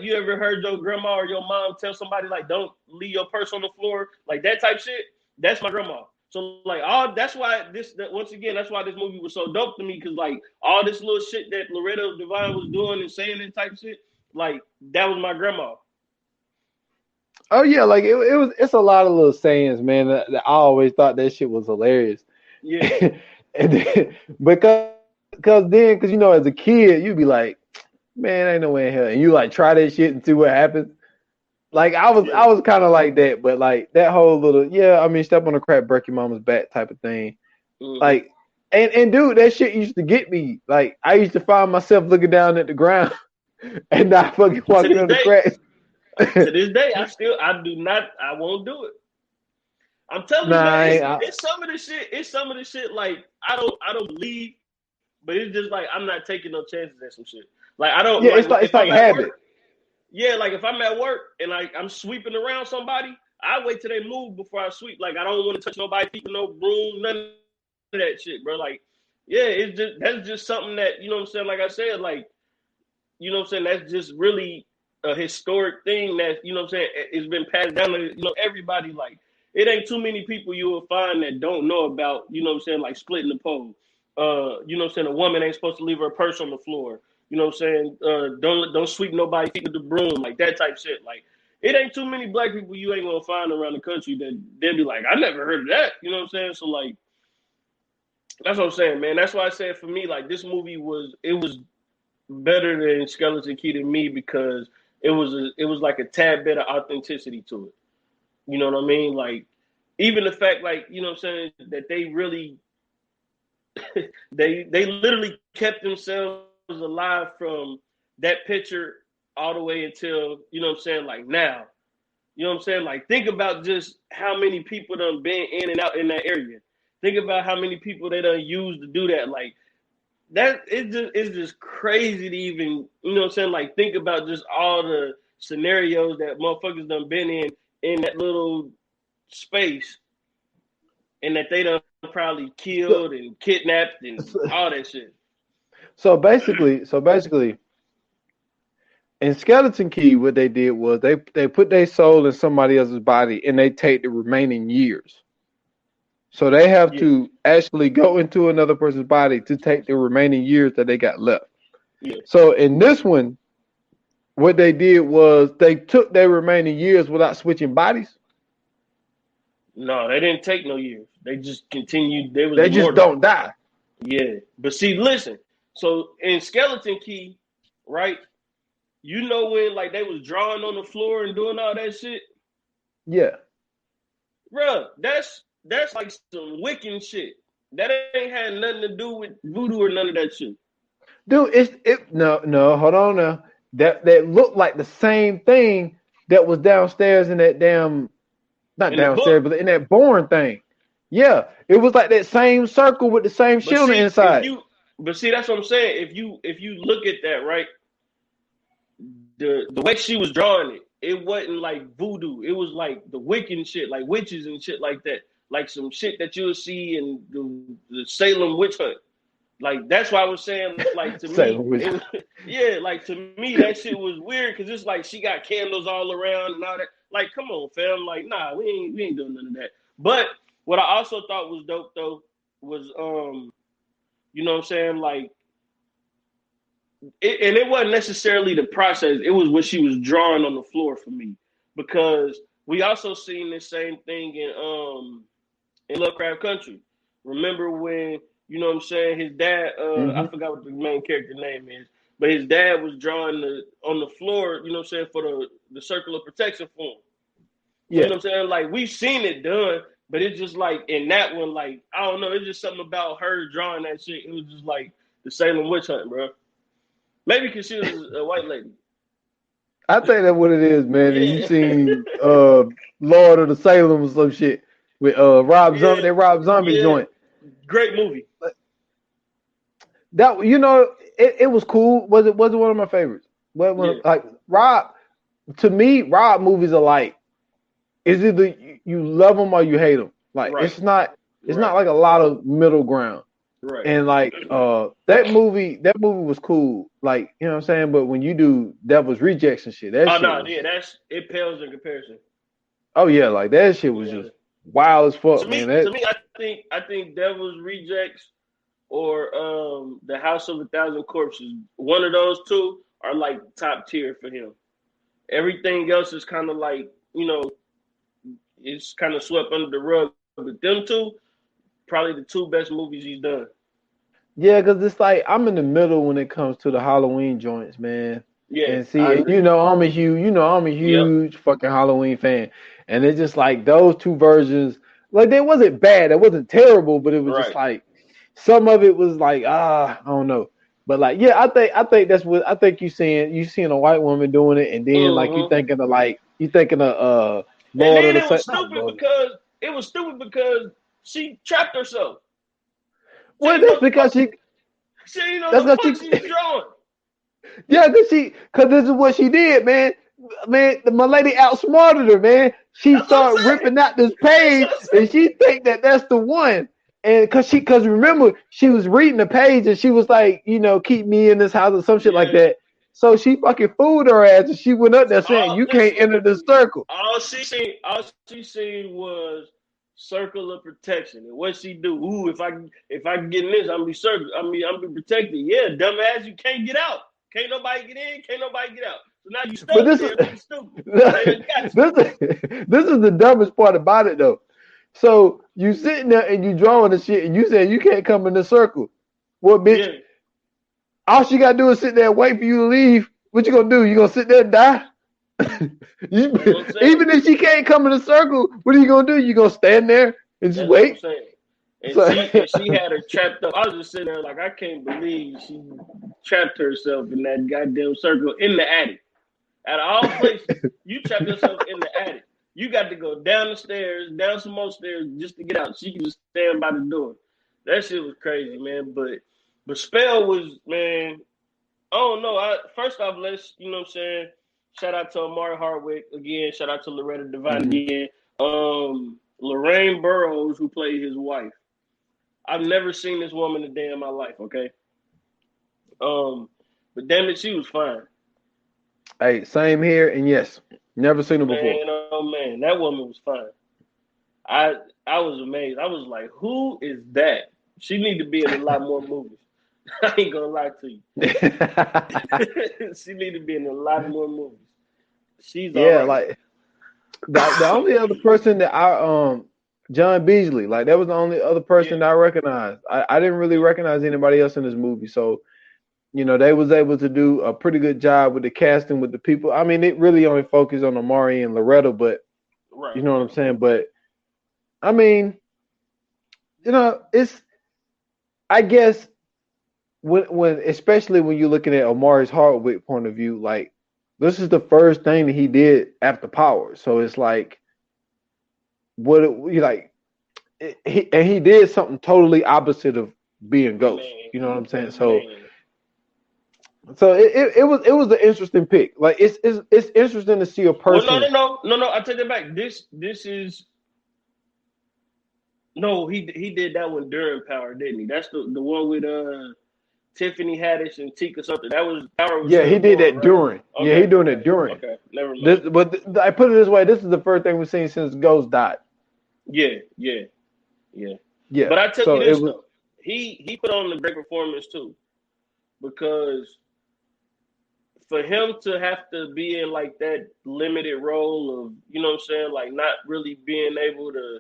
you ever heard your grandma or your mom tell somebody like don't leave your purse on the floor, like that type shit. That's my grandma. So like that's why this movie was so dope to me, because like all this little shit that Loretta Devine was doing and saying and type shit, like that was my grandma. Oh yeah, like it's a lot of little sayings, man. That I always thought that shit was hilarious. Yeah. And then, because because you know, as a kid, you'd be like, man, ain't no way in hell, and you like try that shit and see what happens. Like I was kind of like that, but like that whole little I mean, step on a crack, break your mama's back type of thing. Mm-hmm. Like, and dude, that shit used to get me. Like I used to find myself looking down at the ground and not fucking walking on the cracks. To this day, I won't do it. I'm telling you, man, it's some of the shit like I don't believe, but it's just like I'm not taking no chances at some shit. Like I don't. Yeah, it's like habit. Like if I'm at work and like I'm sweeping around somebody, I wait till they move before I sweep. Like I don't want to touch nobody, people, no broom, none of that shit, bro. Like, that's just something that, you know what I'm saying? Like I said, like, you know what I'm saying? That's just really a historic thing that, you know what I'm saying, it's been passed down to, you know, everybody. Like, it ain't too many people you will find that don't know about, you know what I'm saying, like splitting the pole. You know what I'm saying? A woman ain't supposed to leave her purse on the floor. You know what I'm saying? Don't sweep nobody feet with the broom, like that type shit. Like, it ain't too many black people you ain't gonna find around the country that they'll be like, I never heard of that. You know what I'm saying? So like, that's what I'm saying, man. That's why I said for me, like this movie was better than Skeleton Key to me because it was like a tad bit of authenticity to it. You know what I mean? Like even the fact, like, you know what I'm saying, that they really they literally kept themselves alive from that picture all the way until, you know what I'm saying, like now. You know what I'm saying? Like think about just how many people done been in and out in that area. Think about how many people they done used to do that. Like that it's just crazy to even, you know what I'm saying, like think about just all the scenarios that motherfuckers done been in that little space and that they done probably killed and kidnapped and all that shit. So basically in Skeleton Key, what they did was they put their soul in somebody else's body and they take the remaining years. So they have to actually go into another person's body to take the remaining years that they got left. Yeah. So in this one, what they did was they took their remaining years without switching bodies. No, they didn't take no years. They just continued. They just don't die. Yeah. But see, listen. So in Skeleton Key, right? You know when like they was drawing on the floor and doing all that shit? Yeah. Bruh, that's like some Wiccan shit. That ain't had nothing to do with voodoo or none of that shit. Dude, no, hold on now. That looked like the same thing that was downstairs in that damn, not downstairs, but in that Bourne thing. Yeah, it was like that same circle with the same shit on the inside. But see, that's what I'm saying. If you look at that, right, the way she was drawing it, it wasn't like voodoo. It was like the Wiccan shit, like witches and shit like that. Like some shit that you'll see in the Salem witch hunt. Like that's why I was saying, like to me, like to me that shit was weird because it's like she got candles all around and all that. Like, come on, fam. Like, nah, we ain't doing none of that. But what I also thought was dope though was you know what I'm saying, like it wasn't necessarily the process, it was what she was drawing on the floor for me. Because we also seen the same thing in Lovecraft Country. Remember when, you know what I'm saying, his dad, I forgot what the main character name is, but his dad was drawing on the floor, you know what I'm saying, for the circle of protection for him. Yeah. You know what I'm saying? Like, we've seen it done, but it's just like, in that one, like, I don't know, it's just something about her drawing that shit. It was just like the Salem witch hunt, bro. Maybe because she was a white lady. I think that's what it is, man. Yeah. And you seen Lord of the Salem or some shit with Rob Zombie, that Rob Zombie joint. Great movie. That, you know, it was cool. Was it one of my favorites? Like Rob, to me, Rob movies are like, is either you love them or you hate them. Like it's not like a lot of middle ground. Right. And like that movie was cool. Like, you know what I'm saying? But when you do Devil's Rejects and shit, it pales in comparison. Oh yeah, like that shit was just wild as fuck, man. To me, I think Devil's Rejects or The House of a Thousand Corpses, one of those two are like top tier for him. Everything else is kind of like, you know, it's kind of swept under the rug. But them two, probably the two best movies he's done. Yeah, because it's like I'm in the middle when it comes to the Halloween joints, man. Yeah, And see, and I'm a huge fucking Halloween fan. And it's just like those two versions, like they wasn't bad, it wasn't terrible, but it was just like some of it was like, I don't know. But like, yeah, I think that's what I think you seeing a white woman doing it, and then like you thinking of Lord of the it was stupid because she trapped herself. Well, that's because she didn't know the fuck she was drawing. Yeah, cause this is what she did, man. Man, my lady outsmarted her, man. She started ripping out this page, and she think that that's the one. And cause remember, she was reading the page, and she was like, keep me in this house or some shit like that. So she fucking fooled her ass, and she went up there saying, "You can't enter the circle." All she seen was circle of protection. And what she do? Ooh, if I get in this, I'm be protected. Yeah, dumbass, you can't get out. Can't nobody get in. Can't nobody get out. So now you stuck there. Being stupid. This is the dumbest part about it, though. So you sitting there and you drawing the shit, and you saying you can't come in the circle. Well, bitch, all she gotta do is sit there and wait for you to leave. What you gonna do? You gonna sit there and die? Even if she can't come in the circle, what are you gonna do? You gonna stand there and just wait? And she had her trapped up. I was just sitting there like, I can't believe she trapped herself in that goddamn circle in the attic. Out of all places, you trapped yourself in the attic. You got to go down the stairs, down some more stairs just to get out. She can just stand by the door. That shit was crazy, man. But Spell was, man, I don't know. First off, let's, you know what I'm saying? Shout out to Amari Hardwick again. Shout out to Loretta Devine again. Lorraine Burroughs, who played his wife. I've never seen this woman a day in my life, okay? But damn it, she was fine. Hey, same here, and yes, never seen her before. Man, oh man, that woman was fine. I was amazed. I was like, who is that? She need to be in a lot more movies. I ain't gonna lie to you. She need to be in a lot more movies. She's like the only other person that John Beasley, like that was the only other person that I recognized. I didn't really recognize anybody else in this movie, so they was able to do a pretty good job with the casting with the people. I mean, it really only focused on Amari and Loretta, but you know what I'm saying. But I mean, it's I guess when especially when you're looking at Amari's Hardwick point of view, like this is the first thing that he did after Power, so it's like. He did something totally opposite of being Ghost. You know what I'm saying? So it was an interesting pick. Like it's interesting to see a person. Well, no. I take that back. This is no. He did that one during Power, didn't he? That's the one with Tiffany Haddish and Tika something. That was Power. Yeah, he did that during. Okay. Yeah, he doing it during. Okay, never mind. But I put it this way: this is the first thing we've seen since Ghost died. Yeah. But I tell you this though, he put on a great performance too, because for him to have to be in like that limited role of, you know what I'm saying, like not really being able to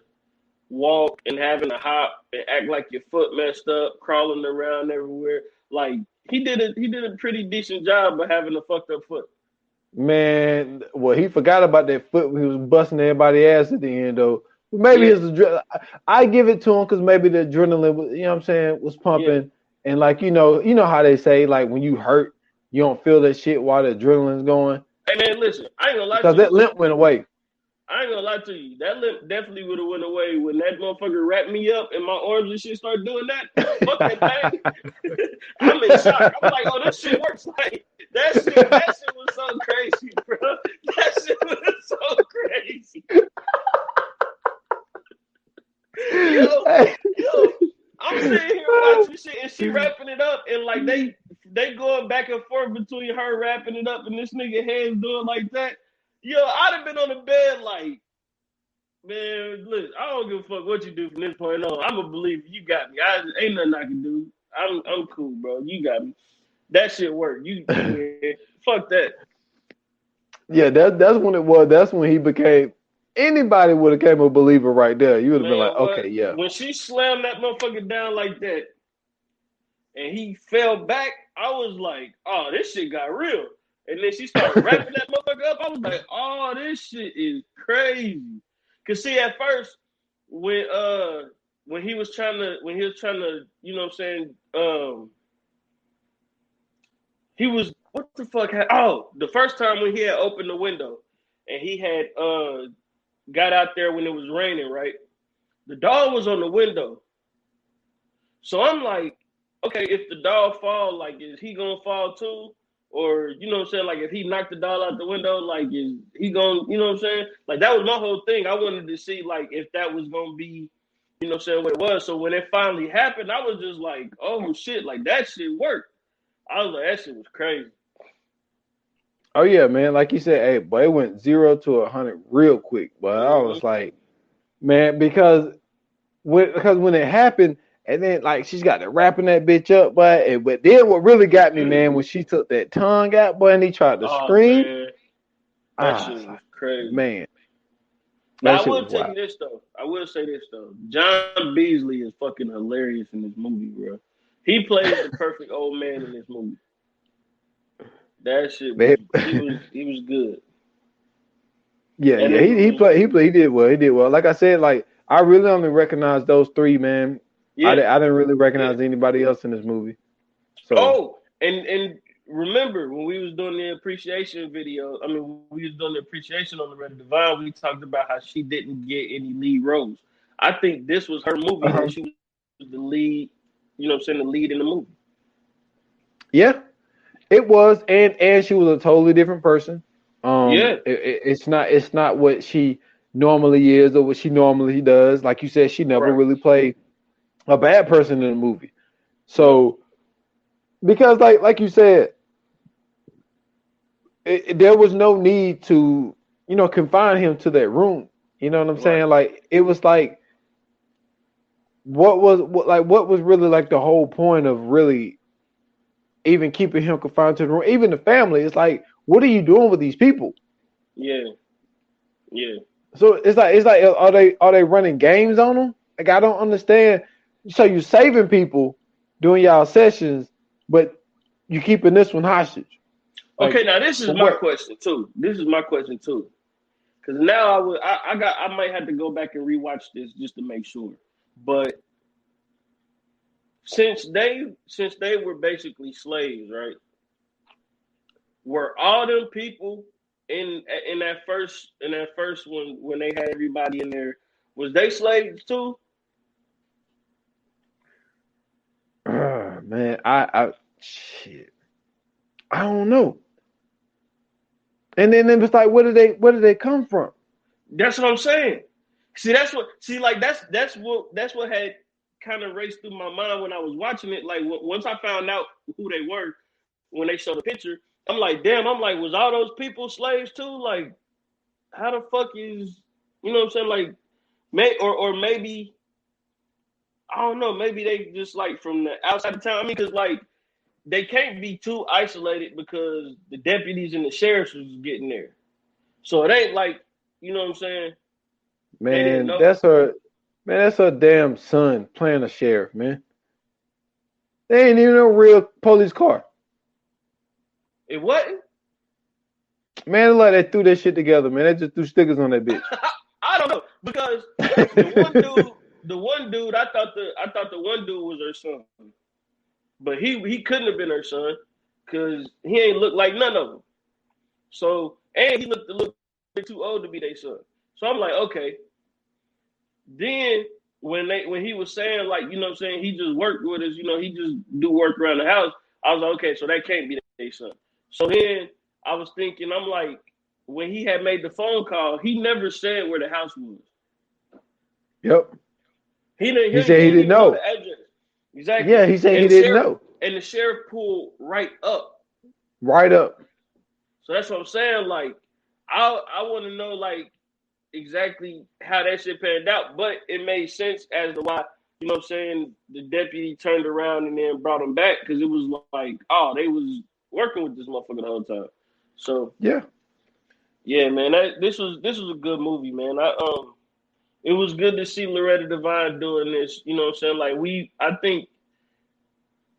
walk and having to hop and act like your foot messed up, crawling around everywhere, like he did a pretty decent job of having a fucked up foot. Man, well, he forgot about that foot when he was busting everybody's ass at the end though. Maybe I give it to him because maybe the adrenaline was, you know what I'm saying, was pumping. And like, you know how they say, like when you hurt, you don't feel that shit while the adrenaline's going. Hey man, listen, I ain't gonna lie to you. Because that limp went away. I ain't gonna lie to you. That limp definitely would have went away when that motherfucker wrapped me up and my arms and shit started doing that. Fuck that thing. I'm in shock. I'm like, oh, this shit works. Like that shit was so crazy, bro. That shit was so crazy. Yo, I'm sitting here watching shit and she wrapping it up and like they going back and forth between her wrapping it up and this nigga hands doing like that. Yo, I'd have been on the bed like, man, look, I don't give a fuck what you do from this point on. I'm a believer. You got me. Ain't nothing I can do. I'm cool, bro. You got me. That shit worked. Fuck that. Yeah, that's when it was. That's when he became. Anybody would have came a believer right there. You would have been like, okay, yeah. When she slammed that motherfucker down like that, and he fell back, I was like, oh, this shit got real. And then she started wrapping that motherfucker up. I was like, oh, this shit is crazy. Cause see, at first, when he was trying to, you know what I'm saying, he was, what the fuck? The first time when he had opened the window and he had got out there when it was raining, right? The dog was on the window. So I'm like, okay, if the dog fall, like, is he gonna fall too? Or, you know what I'm saying? Like, if he knocked the dog out the window, like, is he gonna, you know what I'm saying? Like, that was my whole thing. I wanted to see, like, if that was gonna be, you know what I'm saying, what it was. So when it finally happened, I was just like, oh shit, like, that shit worked. I was like, that shit was crazy. Oh yeah, man. Like you said, hey, boy, it went 0 to 100 real quick. But I was like, man, because when it happened, and then like she's got to wrapping that bitch up, but then what really got me, man, when she took that tongue out, boy, and he tried to scream. Man. That shit was crazy. Man. Now, I will tell you this though. I will say this though. John Beasley is fucking hilarious in this movie, bro. He plays the perfect old man in this movie. That shit, he was good. Yeah, and yeah, he did well. He did well. Like I said, like I really only recognize those three, man. Yeah. I didn't really recognize anybody else in this movie. So. And remember when we was doing the appreciation video? I mean, we was doing the appreciation on Loretta Devine. We talked about how she didn't get any lead roles. I think this was her movie that she was the lead. You know what I'm saying? The lead in the movie. Yeah, it was, and she was a totally different person. It's not what she normally is or what she normally does. Like you said, she never really played a bad person in the movie. So, because like you said, there was no need to, you know, confine him to that room. You know what I'm saying? Like it was like, what was really like the whole point of really even keeping him confined to the room? Even the family, it's like, what are you doing with these people? Yeah. So it's like, are they running games on them? Like I don't understand. So you're saving people doing y'all sessions, but you keeping this one hostage. Like, okay, now this is my question too. Because now I might have to go back and rewatch this just to make sure. But since they were basically slaves, right? Were all them people in that first one when they had everybody in there, was they slaves too? Man, I don't know. And then it was like, where did they come from? That's what I'm saying. That's what had kind of raced through my mind when I was watching it. Like once I found out who they were when they showed the picture, I'm like, damn. I'm like, was all those people slaves too? Like, how the fuck is, you know what I'm saying? Like, or maybe I don't know. Maybe they just like from the outside of town. I mean, because like they can't be too isolated because the deputies and the sheriffs was getting there. So it ain't like, you know what I'm saying? Man, that's her damn son playing a sheriff, man. They ain't even a real police car. It wasn't? Man, like they threw that shit together, man. They just threw stickers on that bitch. I don't know, because the one dude, I thought the one dude was her son. But he couldn't have been her son because he ain't look like none of them. So, and he looked a little bit too old to be their son. So I'm like, okay. Then when he was saying, like, you know what I'm saying, he just worked with us, you know, he just do work around the house, I was like, okay, so that can't be their son. So then I was thinking, I'm like, when he had made the phone call, he never said where the house was. Yep. He said he didn't know the address. Exactly. Yeah, he said he didn't know. And the sheriff pulled right up. Right up. So that's what I'm saying. Like, I want to know, like, exactly how that shit panned out. But it made sense as to why, you know what I'm saying, the deputy turned around and then brought him back, because it was like, oh, they was working with this motherfucker the whole time. So yeah, man, this was a good movie, man. It was good to see Loretta Devine doing this. You know what I'm saying? Like I think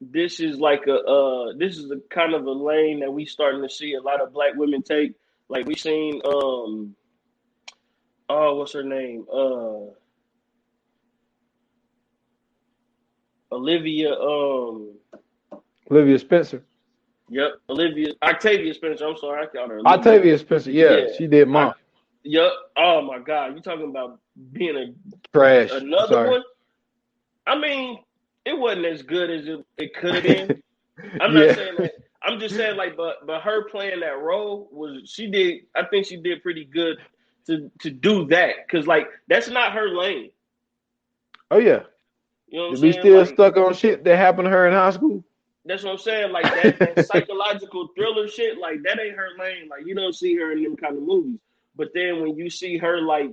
this is like this is a kind of a lane that we starting to see a lot of black women take. Like we seen what's her name? Olivia Olivia Spencer. Yep, Octavia Spencer. I'm sorry, I called her Olivia. Octavia Spencer. Yeah, she did Mom. Yep. Oh my God, you talking about being a trash? Another one. I mean, it wasn't as good as it could have been. I'm not saying that. I'm just saying like, but her playing that role I think she did pretty good to do that, because like that's not her lane. Oh yeah. You know what I'm saying? We still like, stuck on shit that happened to her in high school. That's what I'm saying. Like that psychological thriller shit, like that ain't her lane. Like you don't see her in them kind of movies. But then when you see her like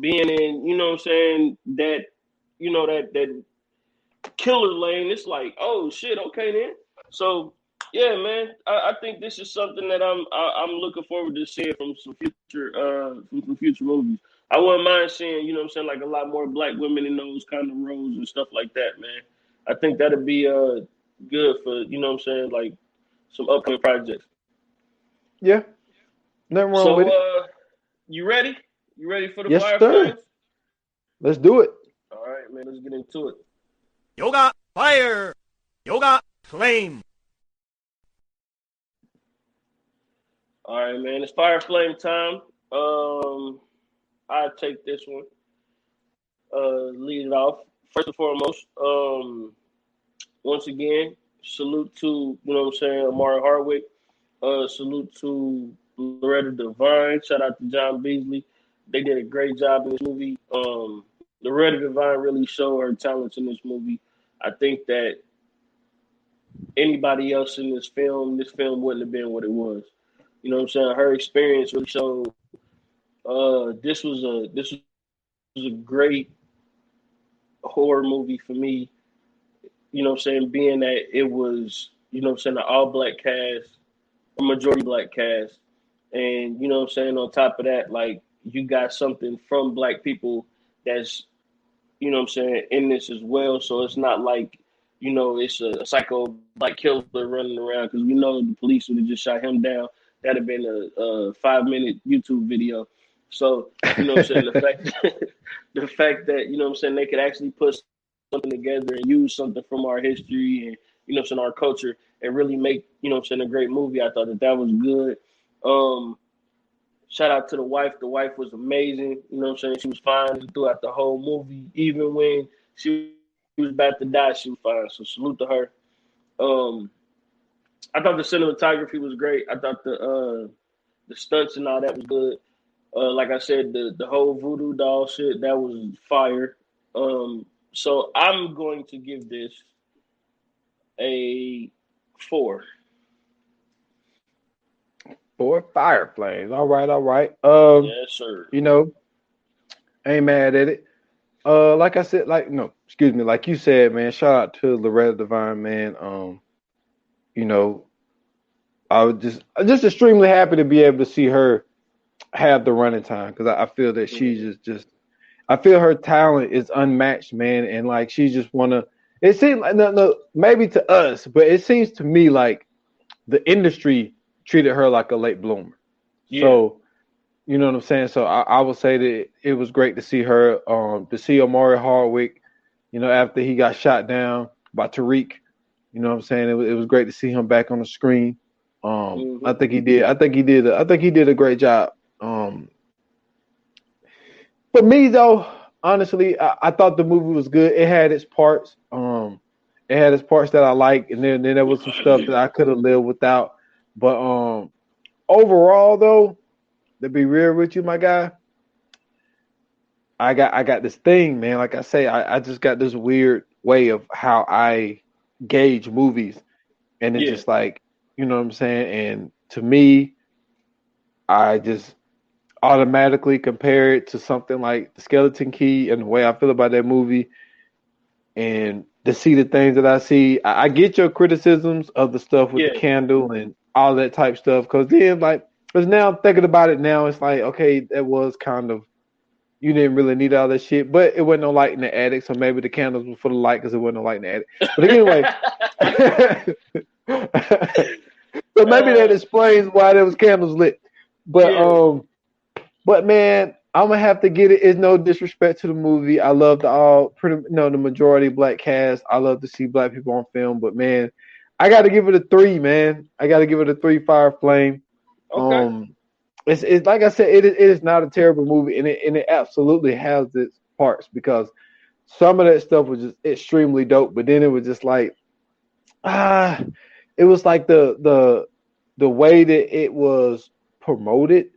being in, you know what I'm saying, that killer lane, it's like, oh shit, okay then. So yeah, man, I think this is something that I'm looking forward to seeing from some future movies. I wouldn't mind seeing, you know what I'm saying, like a lot more black women in those kind of roles and stuff like that, man. I think that'd be good for, you know what I'm saying, like some upcoming projects. Yeah. Nothing wrong with it. You ready? You ready for the yes, Fire sir. Flames? Let's do it. All right, man, let's get into it. Yoga Fire. Yoga Flame. All right, man, it's Fire Flame time. I'll take this one. Lead it off. First and foremost, once again, salute to, you know what I'm saying, Omari Hardwick. Salute to Loretta Devine. Shout out to John Beasley. They did a great job in this movie. Loretta Devine really showed her talents in this movie. I think that anybody else in this film wouldn't have been what it was. You know what I'm saying? Her experience really showed. This was a great horror movie for me. You know what I'm saying? Being that it was, you know what I'm saying, an all-black cast, a majority black cast. And, you know what I'm saying, on top of that, like, you got something from black people that's, you know what I'm saying, in this as well. So it's not like, you know, it's a psycho black killer running around, because we know the police would have just shot him down. That'd have been a 5-minute YouTube video. So, you know what I'm saying, the fact that, you know what I'm saying, they could actually put something together and use something from our history and, you know what I'm saying, our culture, and really make, you know what I'm saying, a great movie. I thought that was good. Shout out to the wife. The wife was amazing. You know what I'm saying? She was fine throughout the whole movie. Even when she was about to die, she was fine. So salute to her. I thought the cinematography was great. I thought the stunts and all that was good. Like I said, the whole voodoo doll shit, that was fire. So I'm going to give this a 4. 4 Fire Flames. All right. Yes, sir. You know, ain't mad at it. Like I said, like you said, man. Shout out to Loretta Devine, man. You know, I was just extremely happy to be able to see her have the running time, because I feel that she's just I feel her talent is unmatched, man, and like she just wanna. It seems like no, maybe to us, but it seems to me like the industry treated her like a late bloomer. Yeah. So, you know what I'm saying? So I would say that it was great to see her, to see Omari Hardwick, you know, after he got shot down by Tariq. You know what I'm saying? It was great to see him back on the screen. I think he did a great job. For me though, honestly, I thought the movie was good. It had its parts. It had its parts that I liked, and then there was some stuff that I could have lived without. But overall, though, to be real with you, my guy, I got this thing, man. Like I say, I just got this weird way of how I gauge movies, and it's just like, you know what I'm saying. And to me, I just automatically compare it to something like The Skeleton Key, and the way I feel about that movie, and to see the things that I see. I get your criticisms of the stuff with the candle and all that type stuff, because then, like, because now I'm thinking about it now, it's like, okay, that was kind of, you didn't really need all that shit, but it wasn't no light in the attic, so maybe the candles were for the light because it wasn't no light in the attic. But anyway, So maybe that explains why there was candles lit. But but man, I'm gonna have to get it. It's no disrespect to the movie. I love the majority black cast. I love to see black people on film. But man, I got to give it a 3, man. I got to give it a 3 fire flame. Okay. It's like I said, it is not a terrible movie, and it absolutely has its parts because some of that stuff was just extremely dope. But then it was just like, it was like the way that it was promoted.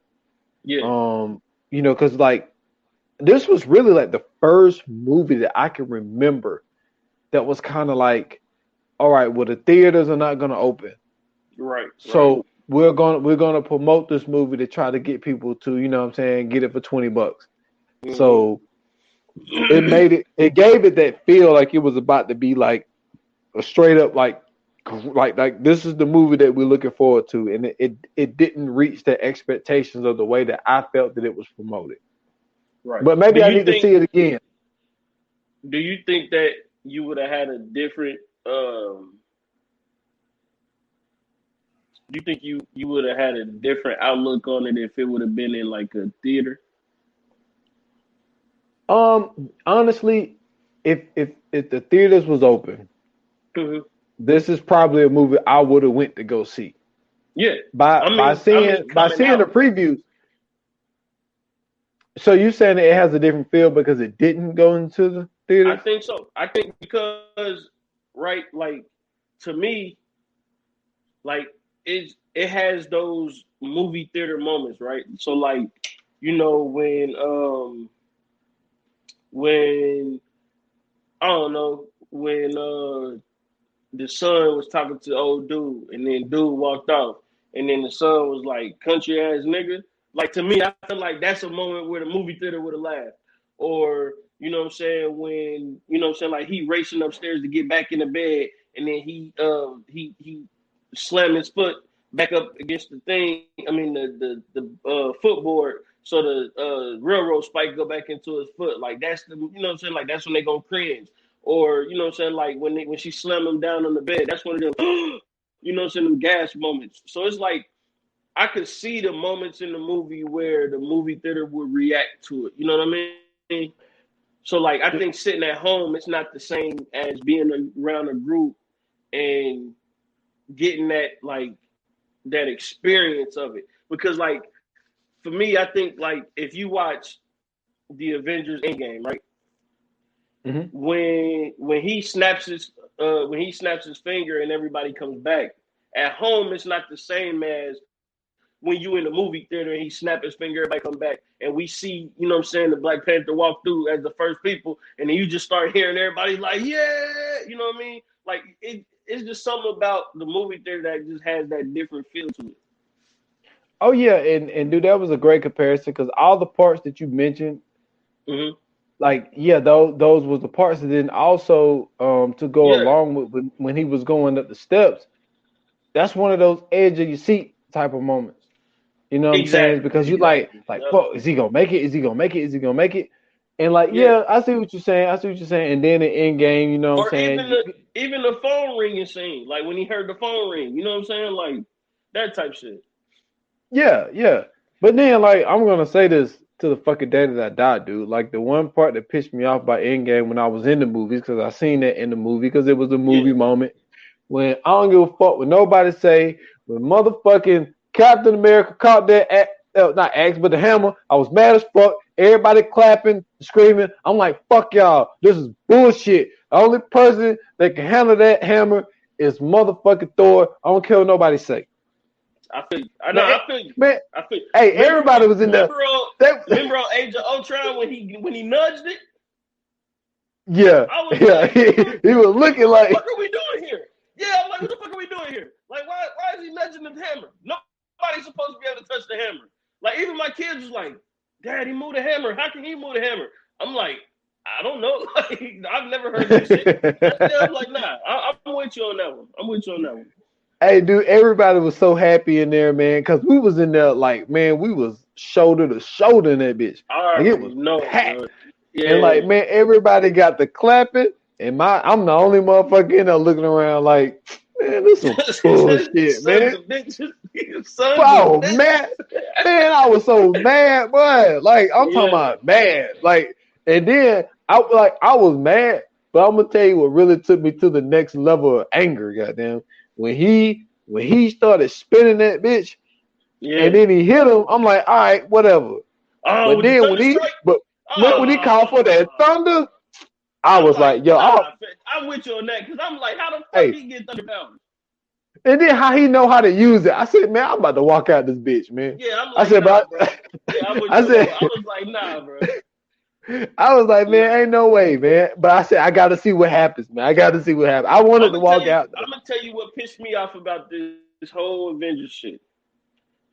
Yeah. Because like this was really like the first movie that I can remember that was kind of like, all right, well the theaters are not going to open, right? So we're gonna promote this movie to try to get people to, get it for $20. Mm-hmm. So it gave it that feel like it was about to be like a straight up like this is the movie that we're looking forward to, and it didn't reach the expectations of the way that I felt that it was promoted. Right. But maybe I need to see it again. Do you think that you would have had a different do you think you would have had a different outlook on it if it would have been in like a theater? Honestly, if the theaters was open, mm-hmm. This is probably a movie I would have went to go see. Yeah. By seeing the previews. So you saying that it has a different feel because it didn't go into the theater? I think so. I think because like to me, like it has those movie theater moments, right? So like, when I don't know, when the son was talking to the old dude, and then dude walked off, and then the son was like, "Country ass nigga." Like to me, I feel like that's a moment where the movie theater would have laughed. Or you know what I'm saying, when like he racing upstairs to get back in the bed, and then he slammed his foot back up against the thing. I mean the footboard, so the railroad spike go back into his foot. Like that's like that's when they gonna cringe. Or like when she slammed him down on the bed, that's one of them them gas moments. So it's like I could see the moments in the movie where the movie theater would react to it. You know what I mean? So like I think sitting at home, it's not the same as being around a group and getting that experience of it. Because like for me, I think like if you watch the Avengers Endgame, right? Mm-hmm. When he snaps his finger and everybody comes back, at home it's not the same as when you in the movie theater and he snap his finger, everybody come back, and we see, the Black Panther walk through as the first people, and then you just start hearing everybody like, yeah, you know what I mean? Like it's just something about the movie theater that just has that different feel to it. Oh yeah, and dude, that was a great comparison because all the parts that you mentioned, mm-hmm. like those was the parts, and then also to go along with when he was going up the steps, that's one of those edge of your seat type of moments. You know what I'm saying? Because you like, fuck, is he gonna make it? Is he gonna make it? Is he gonna make it? And like, I see what you're saying. And then the end game, you know what I'm saying? Even the phone ringing scene, like when he heard the phone ring, you know what I'm saying? Like that type shit. Yeah. But then, like, I'm gonna say this to the fucking day that I die, dude. Like the one part that pissed me off by Endgame when I was in the movies, because I seen that in the movie, because it was a movie moment. When I don't give a fuck what nobody say, when motherfucking Captain America caught that not axe, but the hammer, I was mad as fuck. Everybody clapping, screaming. I'm like, fuck y'all. This is bullshit. The only person that can handle that hammer is motherfucking Thor. I don't care what nobody say. I feel you. Man, hey, everybody was in there. Remember on Age of Ultron when he nudged it? Yeah. He was looking like, what the fuck are we doing here? Yeah, I'm like, what the fuck are we doing here? Like, why is he nudging the hammer? Nobody's supposed to be able to touch the hammer. Like, even my kids was like, Dad, he moved the hammer. How can he move the hammer? I'm like, I don't know. Like, I've never heard that shit. I'm like, nah, I'm with you on that one. Hey, dude, everybody was so happy in there, man, because we was in there like, man, we was shoulder to shoulder in that bitch. Like, it was packed. Yeah. And like, man, everybody got the clapping, And I'm the only motherfucker in there looking around like, man, this some bullshit, man. Oh, man, I was so mad, boy. Like, I'm talking about mad. Like, and then I was mad, but I'm gonna tell you what really took me to the next level of anger, goddamn. When he started spinning that bitch, and then he hit him, I'm like, all right, whatever. But then when he called for that thunder, I was like, yo, I'm with you on that because I'm like, how the fuck he get $30? And then how he know how to use it? I said, man, I'm about to walk out this bitch, man. Yeah, I'm like, I said, nah, bro. Yeah, I was like, nah, bro. I was like, man, ain't no way, man. But I said, I got to see what happens, man. I got to see what happens. I wanted to walk out. I'm gonna tell you what pissed me off about this whole Avengers shit.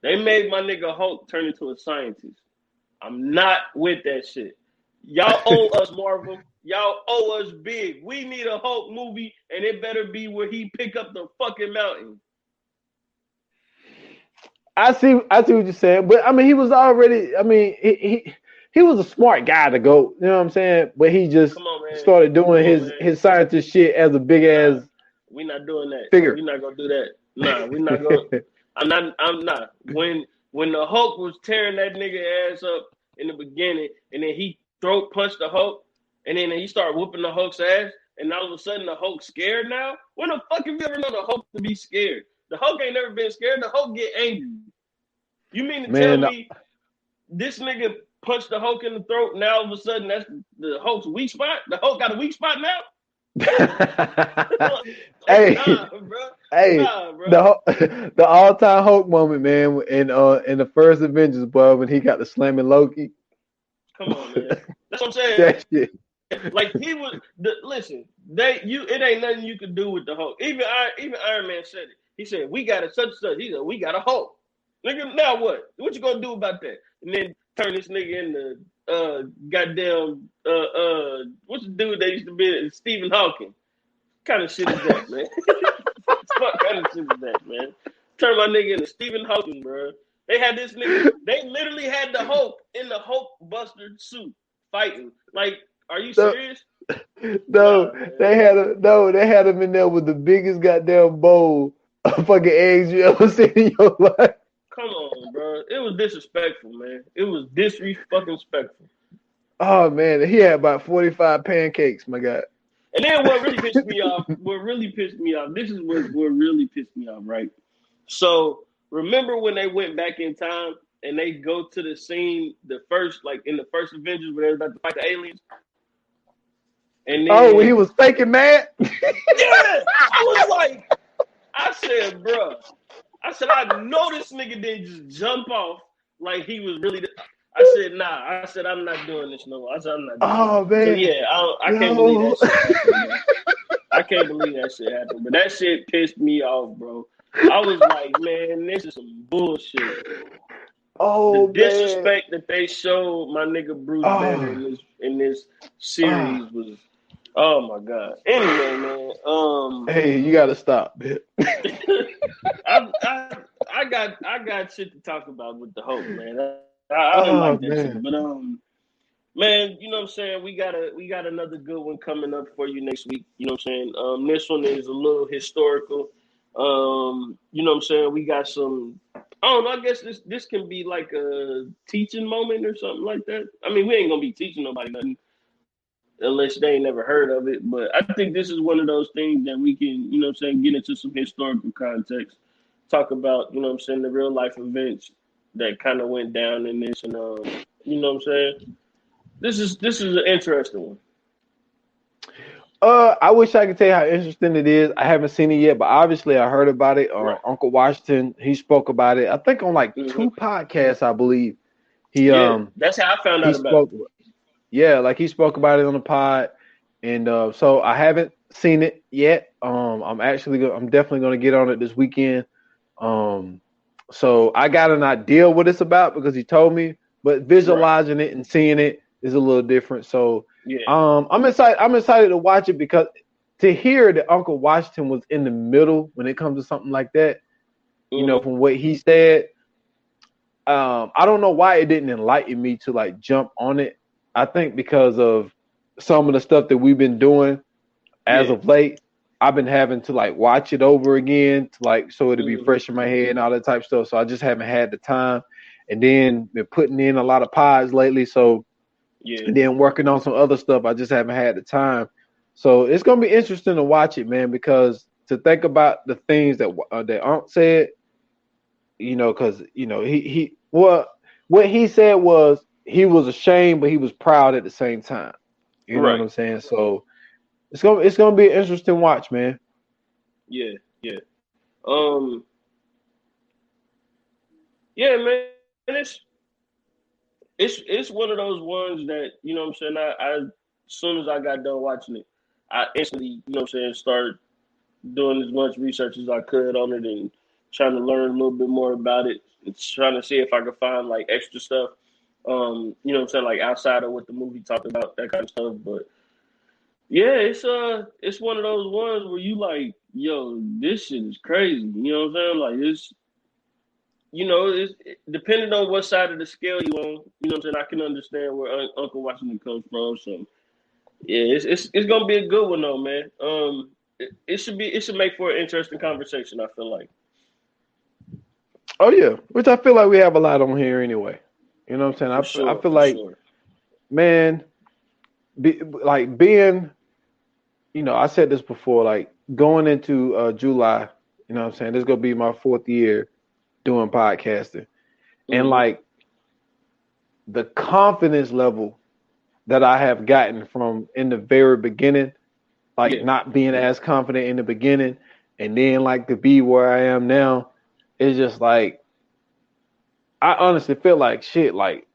They made my nigga Hulk turn into a scientist. I'm not with that shit. Y'all owe us, Marvel. Y'all owe us big. We need a Hulk movie, and it better be where he pick up the fucking mountain. I see what you're saying, but I mean, he was already. I mean, he was a smart guy to go. You know what I'm saying? But he just started doing his scientist shit as a big ass. We're not doing that. Figure. We're not gonna do that. Nah, we're not gonna. I'm not. When the Hulk was tearing that nigga ass up in the beginning, and then he throat punched the Hulk. And then he started whooping the Hulk's ass, and all of a sudden the Hulk's scared now? When the fuck have you ever known the Hulk to be scared? The Hulk ain't never been scared. The Hulk get angry. You mean to tell me this nigga punched the Hulk in the throat, and now all of a sudden that's the Hulk's weak spot? The Hulk got a weak spot now? Hey, nah, bro. Hey, nah, bro. The all-time Hulk moment, man, in the first Avengers, boy, when he got the slamming Loki. Come on, man. That's what I'm saying. That shit. Like he was listen, it ain't nothing you can do with the Hulk. Even Iron Man said it. He said, we got a such and such. He said, we got a Hulk. Nigga, now what? What you gonna do about that? And then turn this nigga into goddamn what's the dude that used to be Stephen Hawking? What kind of shit is that, man? What kind of shit is that, man? Turn my nigga into Stephen Hawking, bro. They had this nigga, they literally had the Hulk in the Hulk Buster suit fighting. Like, are you serious? No, they had him in there with the biggest goddamn bowl of fucking eggs you ever seen in your life. Come on, bro. It was disrespectful, man. It was disrespectful. Oh man, he had about 45 pancakes, my God. And then what really pissed me off, this is what really pissed me off, right? So remember when they went back in time and they go to the scene, in the first Avengers where they were about to fight the aliens? And then, when he was faking mad? Yeah! I said, bro. I know this nigga didn't just jump off like he was really... I said, nah. I said, I'm not doing this no more. I said, I'm not doing man. So, yeah, I can't believe that shit happened, man. I can't believe that shit happened. But that shit pissed me off, bro. I was like, man, this is some bullshit. Oh, the disrespect that they showed my nigga Bruce Banner in this series was, oh my God. Anyway, man. Hey, you gotta stop, man. I got shit to talk about with the Hulk, man. I don't like that shit, but man, you know what I'm saying? We got another good one coming up for you next week. You know what I'm saying? This one is a little historical. You know what I'm saying? We got some. I don't know. I guess this can be like a teaching moment or something like that. I mean, we ain't gonna be teaching nobody nothing unless they ain't never heard of it. But I think this is one of those things that we can, you know what I'm saying, get into some historical context, talk about, you know what I'm saying, the real life events that kind of went down in this, and you know what I'm saying. This is an interesting one. I wish I could tell you how interesting it is. I haven't seen it yet, but obviously I heard about it. Right. Uncle Washington, he spoke about it. I think on like 2 podcasts, I believe. That's how I found out about it. Yeah, like he spoke about it on the pod, and so I haven't seen it yet. I'm definitely gonna get on it this weekend. So I got an idea what it's about because he told me, but visualizing it and seeing it is a little different. So I'm excited to watch it because to hear that Uncle Washington was in the middle when it comes to something like that, you know, from what he said, I don't know why it didn't enlighten me to like jump on it. I think because of some of the stuff that we've been doing as of late, I've been having to like watch it over again to like so it'll be fresh in my head and all that type of stuff. So I just haven't had the time, and then been putting in a lot of pods lately. So and then working on some other stuff, I just haven't had the time. So it's gonna be interesting to watch it, man, because to think about the things that Unc said, you know, because you know what he said was he was ashamed, but he was proud at the same time. You know what I'm saying? So it's gonna be an interesting watch, man. Yeah. Yeah, man. It's one of those ones that, you know what I'm saying, I as soon as I got done watching it, I instantly, you know what I'm saying, started doing as much research as I could on it and trying to learn a little bit more about it. It's trying to see if I could find like extra stuff. You know what I'm saying, like outside of what the movie talked about, that kind of stuff. But yeah, it's one of those ones where you like, yo, this shit is crazy. You know what I'm saying? Like it's, you know, it's depending on what side of the scale you on. You know what I'm saying? I can understand where Uncle Washington comes from. So yeah, it's gonna be a good one though, man. It should make for an interesting conversation, I feel like. Oh yeah, which I feel like we have a lot on here anyway. You know what I'm saying? I feel like, man, being, you know, I said this before, like going into July, you know what I'm saying? This is gonna be my 4th year doing podcasting, and like the confidence level that I have gotten from in the very beginning, like not being as confident in the beginning, and then like to be where I am now, is just like, I honestly feel like shit, like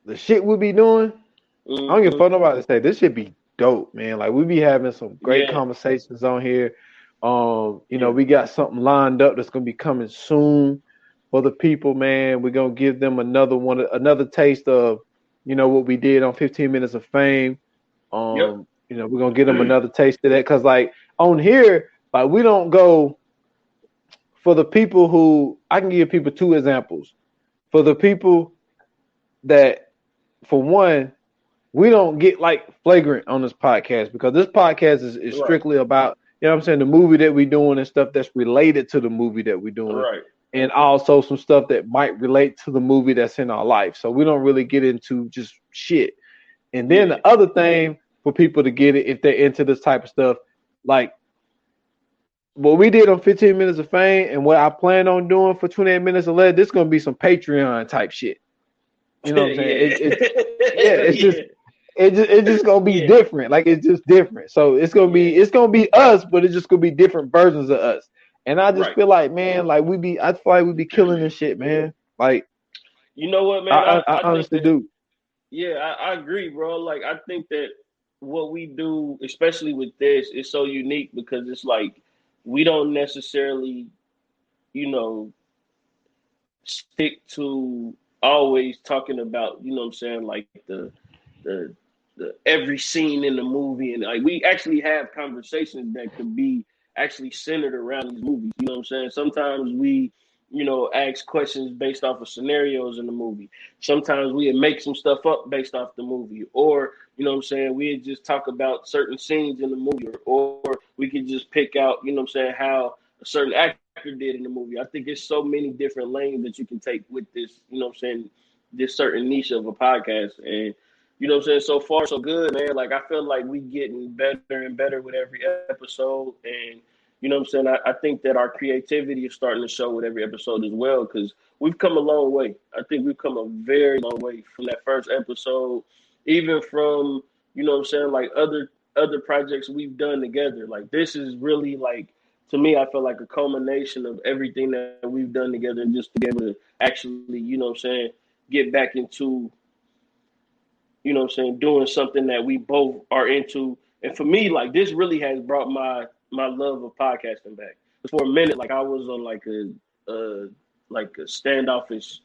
the shit we be doing, I don't give a fuck nobody to say, this shit be dope, man. Like we be having some great conversations on here. You know, we got something lined up that's gonna be coming soon for the people, man. We're gonna give them another taste of, you know, what we did on 15 Minutes of Fame. You know, we're gonna get them another taste of that, because like on here, like we don't go for the people who, I can give people 2 examples. For the people that, for one, we don't get like flagrant on this podcast, because this podcast is strictly about, you know what I'm saying, the movie that we're doing and stuff that's related to the movie that we're doing. Right. And also some stuff that might relate to the movie that's in our life. So we don't really get into just shit. And then the other thing for people to get it, if they're into this type of stuff, like what we did on 15 Minutes of Fame and what I plan on doing for 28 Minutes of Lead, this is going to be some Patreon type shit. You know what I'm saying? It's just gonna be different. Like it's just different. So it's gonna be us, but it's just gonna be different versions of us. And I just feel like, man, like I feel like we be killing this shit, man. Like, you know what, man? I honestly do. Yeah, I agree, bro. Like I think that what we do, especially with this, is so unique because it's like we don't necessarily, you know, stick to always talking about, you know what I'm saying, like the every scene in the movie, and like we actually have conversations that could be actually centered around these movies. You know what I'm saying? Sometimes we, you know, ask questions based off of scenarios in the movie. Sometimes we make some stuff up based off the movie, or you know what I'm saying, we just talk about certain scenes in the movie, or we could just pick out, you know what I'm saying, how a certain actor did in the movie. I think there's so many different lanes that you can take with this, you know what I'm saying, this certain niche of a podcast. And you know what I'm saying? So far, so good, man. Like, I feel like we getting better and better with every episode. And, you know what I'm saying? I think that our creativity is starting to show with every episode as well, because we've come a long way. I think we've come a very long way from that first episode, even from, you know what I'm saying, like other projects we've done together. Like, this is really, like, to me, I feel like a culmination of everything that we've done together, and just to be able to actually, you know what I'm saying, get back into, you know what I'm saying, doing something that we both are into. And for me, like, this really has brought my love of podcasting back. For a minute, like, I was on like a standoffish,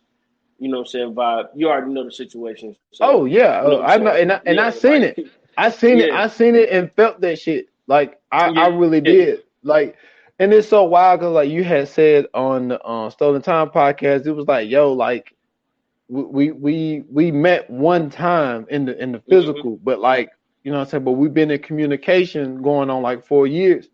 you know what I'm saying, vibe. You already know the situation. So, you know I know, and I seen it. I seen it and felt that shit. Like I really did. Like, and it's so wild because like you had said on the Stolen Time podcast, it was like, yo, like we met one time in the physical, but like, you know what I'm saying? But we've been in communication going on like 4 years.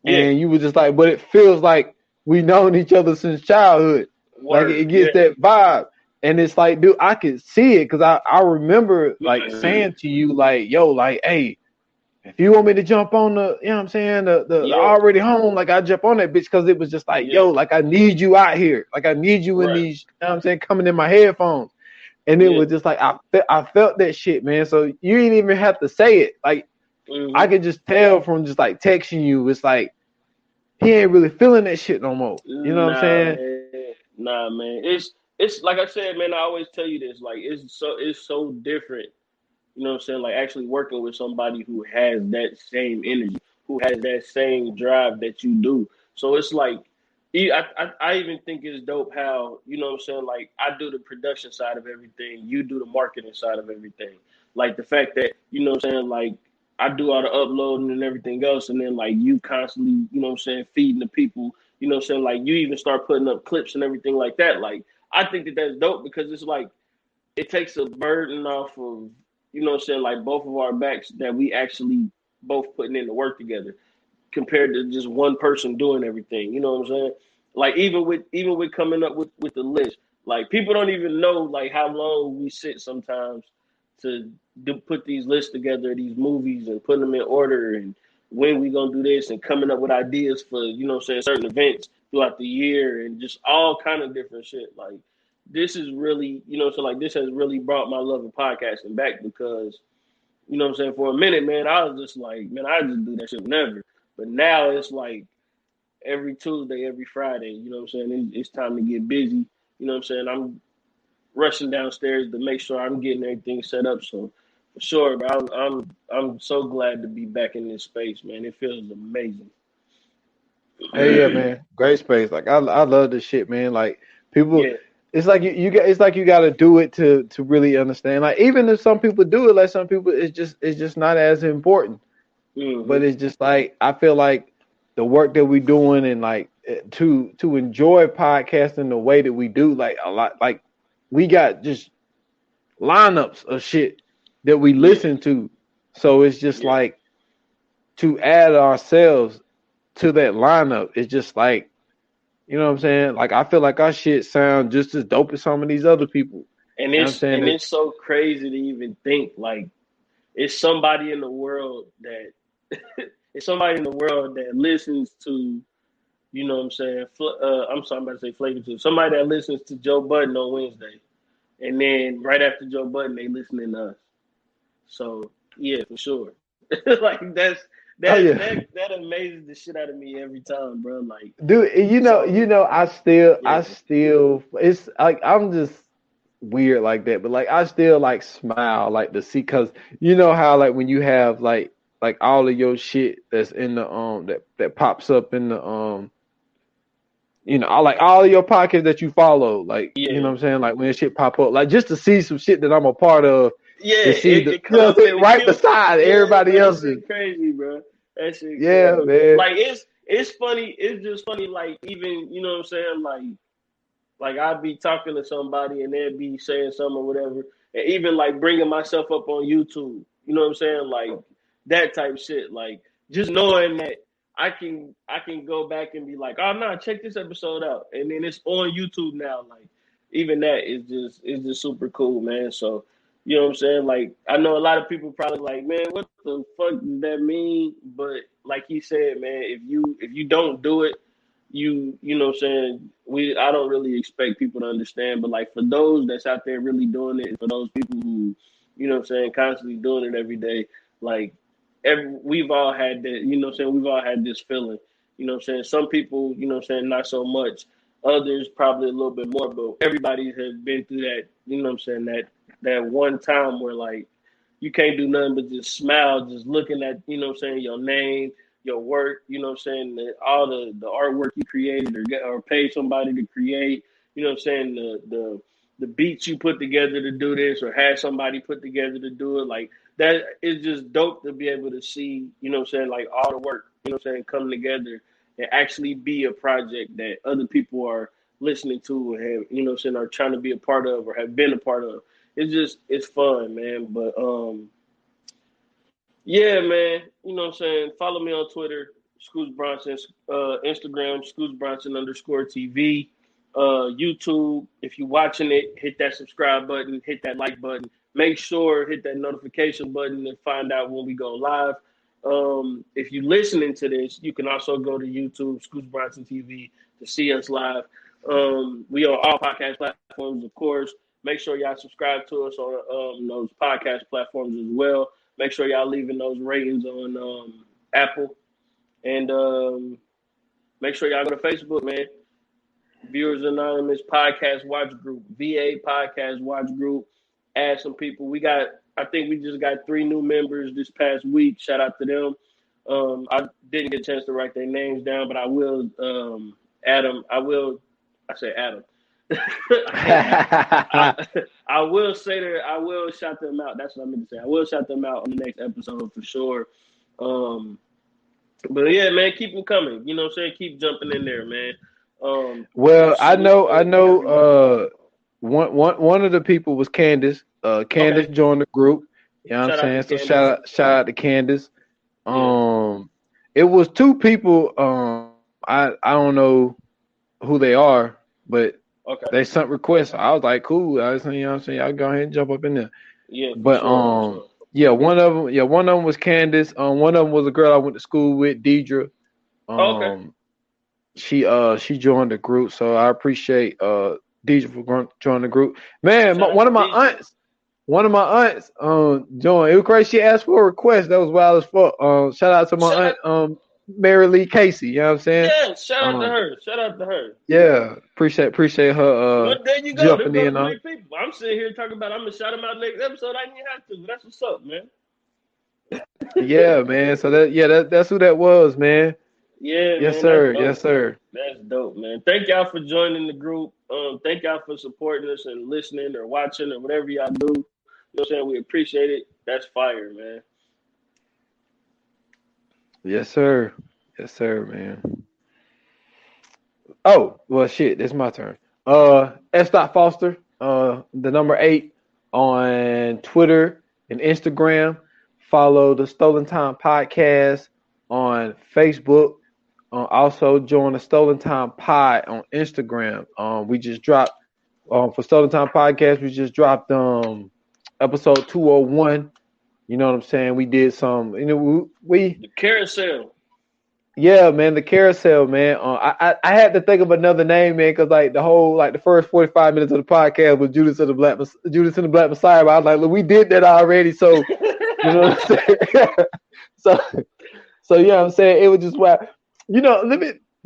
Yeah. And you were just like, but it feels like we known each other since childhood. Word. Like it gets that vibe. And it's like, dude, I could see it because I remember like saying to you, like, yo, like, hey, if you want me to jump on the, you know what I'm saying, the already home, like I jump on that bitch because it was just like, yo, like I need you out here. Like I need you in these, you know what I'm saying, coming in my headphones. And it was just like, I felt that shit, man. So you didn't even have to say it. Like I could just tell from just like texting you, it's like, he ain't really feeling that shit no more. You know what I'm saying? Man. Nah, man. It's like I said, man, I always tell you this, like it's so different. You know what I'm saying? Like actually working with somebody who has that same energy, who has that same drive that you do. So it's like, I even think it's dope how, you know what I'm saying? Like I do the production side of everything. You do the marketing side of everything. Like the fact that, you know what I'm saying? Like I do all the uploading and everything else. And then like you constantly, you know what I'm saying? Feeding the people, you know what I'm saying? Like you even start putting up clips and everything like that. Like I think that that's dope because it's like, it takes a burden off of, you know what I'm saying, like both of our backs that we actually both putting in the work together compared to just one person doing everything. You know what I'm saying? Like even with coming up with the list, like people don't even know like how long we sit sometimes to put these lists together, these movies and putting them in order and when we gonna do this and coming up with ideas for, you know what I'm saying, certain events throughout the year and just all kind of different shit. Like this is really, you know, so like this has really brought my love of podcasting back because, you know what I'm saying, for a minute, man, I was just like, man, I just do that shit whenever. But now it's like every Tuesday, every Friday, you know what I'm saying, it's time to get busy. You know what I'm saying? I'm rushing downstairs to make sure I'm getting everything set up. So for sure, bro, I'm so glad to be back in this space, man. It feels amazing. Hey, yeah, man, great space. Like I love this shit, man. Like people, it's like you got, it's like you got to do it to really understand. Like even if some people do it, like some people, it's just not as important. But it's just like I feel like the work that we're doing and like to enjoy podcasting the way that we do, like a lot, like we got just lineups of shit that we listen to. So it's just like to add ourselves to that lineup. It's just like, you know what I'm saying? Like I feel like our shit sound just as dope as some of these other people. And it's so crazy to even think like it's somebody in the world that it's somebody in the world that listens to, you know what I'm saying? I'm sorry, I'm about to say Flavor Tube. Somebody that listens to Joe Budden on Wednesday. And then right after Joe Budden, they listening to us. So yeah, for sure. Like that amazes the shit out of me every time, bro. Like, dude, I still, it's like I'm just weird like that, but like I still like smile like to see, cause you know how like when you have like all of your shit that's in the that pops up in the you know, like all of your podcasts that you follow, like you know what I'm saying, like when that shit pop up, like just to see some shit that I'm a part of. Yeah, it right beside everybody else's. Crazy, bro. That shit. Yeah, crazy. man. Like it's funny. It's just funny. Like even, you know what I'm saying, like I'd be talking to somebody and they'd be saying something or whatever, and even like bringing myself up on YouTube. You know what I'm saying, like that type shit. Like just knowing that I can go back and be like, oh no, check this episode out, and then it's on YouTube now. Like even that is just super cool, man. So. You know what I'm saying? Like, I know a lot of people probably like, man, what the fuck does that mean? But like he said, man, if you don't do it, you know what I'm saying, I don't really expect people to understand. But like for those that's out there really doing it, and for those people who, you know what I'm saying, constantly doing it every day, like we've all had that, you know what I'm saying, we've all had this feeling. You know what I'm saying? Some people, you know what I'm saying, not so much. Others probably a little bit more, but everybody has been through that, you know what I'm saying, that one time where like you can't do nothing but just smile, just looking at, you know what I'm saying, your name, your work, you know what I'm saying, all the artwork you created or paid somebody to create, you know what I'm saying, the beats you put together to do this or had somebody put together to do it. Like that is just dope to be able to see, you know what I'm saying, like all the work, you know what I'm saying, come together and actually be a project that other people are listening to and have, you know what I'm saying, are trying to be a part of or have been a part of. It's fun, man. But Yeah, man. You know what I'm saying? Follow me on Twitter, Scoots Bronson, Instagram, _TV, YouTube. If you're watching it, hit that subscribe button, hit that like button. Make sure hit that notification button and find out when we go live. If you're listening to this, you can also go to YouTube, Scoots Bronson TV, to see us live. We are all podcast platforms, of course. Make sure y'all subscribe to us on those podcast platforms as well. Make sure y'all leaving those ratings on Apple. And make sure y'all go to Facebook, man. Viewers Anonymous Podcast Watch Group, VA Podcast Watch Group. Add some people. I think we just got 3 new members this past week. Shout out to them. I didn't get a chance to write their names down, but I will add them. I say Adam. I will say that I will shout them out. That's what I meant to say. I will shout them out on the next episode for sure. But yeah, man, keep them coming. You know what I'm saying? Keep jumping in there, man. Well, I know. One of the people was Candace. Candace joined the group. You know what I'm saying? So shout out to Candace. It was 2 people. I don't know who they are, but they sent requests. I was like, cool. I was saying, you know what I'm saying? Y'all go ahead and jump up in there. Yeah. But sure. yeah, one of them was Candace. One of them was a girl I went to school with, Deidre. She joined the group, so I appreciate Deidre for joining the group. Man, one of my aunts joined. It was crazy. She asked for a request. That was wild as fuck. Shout out to my aunt Mary Lee Casey. You know what I'm saying? Yeah, shout out to her. Yeah, appreciate her. Well, there you go. Jumping in on. People. I'm sitting here talking about. I'm gonna shout them out next episode. I didn't even have to. But that's what's up, man. Yeah, man. So that's who that was, man. Yeah. Yes, sir. Yes, sir. That's dope, man. Thank y'all for joining the group. Thank y'all for supporting us and listening or watching or whatever y'all do. You know what I'm saying? We appreciate it. That's fire, man. Yes, sir. Yes, sir, man. Oh, well, shit. It's my turn. S. Foster, the number 8 on Twitter and Instagram. Follow the Stolen Time Podcast on Facebook. Also join the Stolen Time Pod on Instagram. We just dropped for Stolen Time Podcast. We just dropped episode 201. You know what I'm saying? We did some. You know, we the carousel. Yeah, man, the carousel, man. I had to think of another name, man, because like the first 45 minutes of the podcast was Judas and the Black Messiah. But I was like, look, we did that already, so you know what I'm saying. so you know what I'm saying. It was just wild. You know,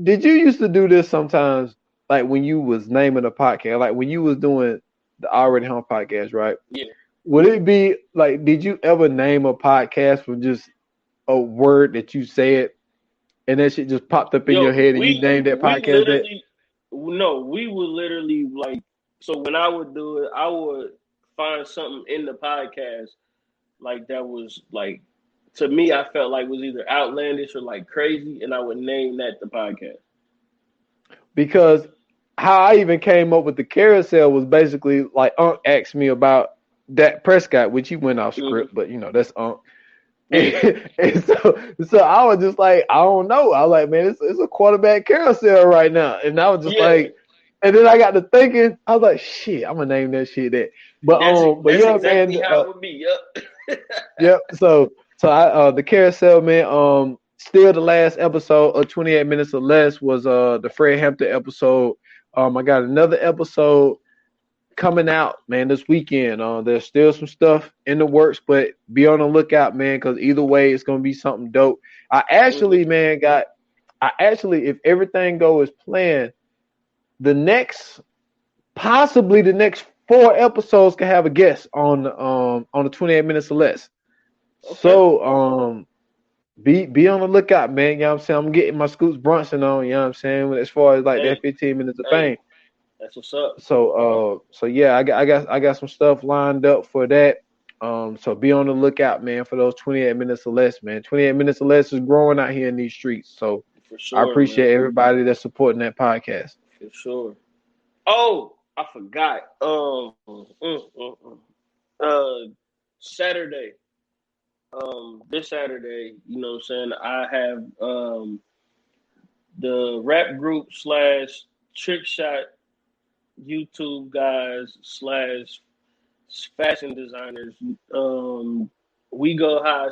did you used to do this sometimes, like when you was naming a podcast, like when you was doing the Already Home podcast, right? Yeah. Would it be like, did you ever name a podcast from just a word that you said? And that shit just popped up in your head and you named that podcast that? No, we would literally so when I would do it, I would find something in the podcast like that was like, to me, I felt like was either outlandish or like crazy, and I would name that the podcast. Because how I even came up with the carousel was basically like Unc asked me about Dak Prescott, which he went off script, but you know, that's Unc. And so I was just like, I don't know. I was like, man, it's a quarterback carousel right now. And I was just like, and then I got to thinking, I was like, shit, I'm gonna name that shit that. But that's yeah, exactly man, how it would be. Yep. Yep. So I the carousel, man. Still the last episode of 28 Minutes or Less was the Fred Hampton episode. I got another episode coming out, man, this weekend. There's still some stuff in the works, but be on the lookout, man, because either way, it's gonna be something dope. I actually, if everything goes as planned, possibly the next 4 episodes can have a guest on the 28 Minutes or Less. Okay. So be on the lookout, man. You know what I'm saying? I'm getting my Scoots Bronson on, you know what I'm saying, as far as like that 15 minutes of fame. That's what's up. So yeah, I got some stuff lined up for that. So be on the lookout, man, for those 28 Minutes or Less, man. 28 Minutes or Less is growing out here in these streets. So for sure, I appreciate everybody that's supporting that podcast. For sure. Oh, I forgot. Saturday, this Saturday, you know what I'm saying, I have the rap group / trick shot YouTube guys / fashion designers. We Go High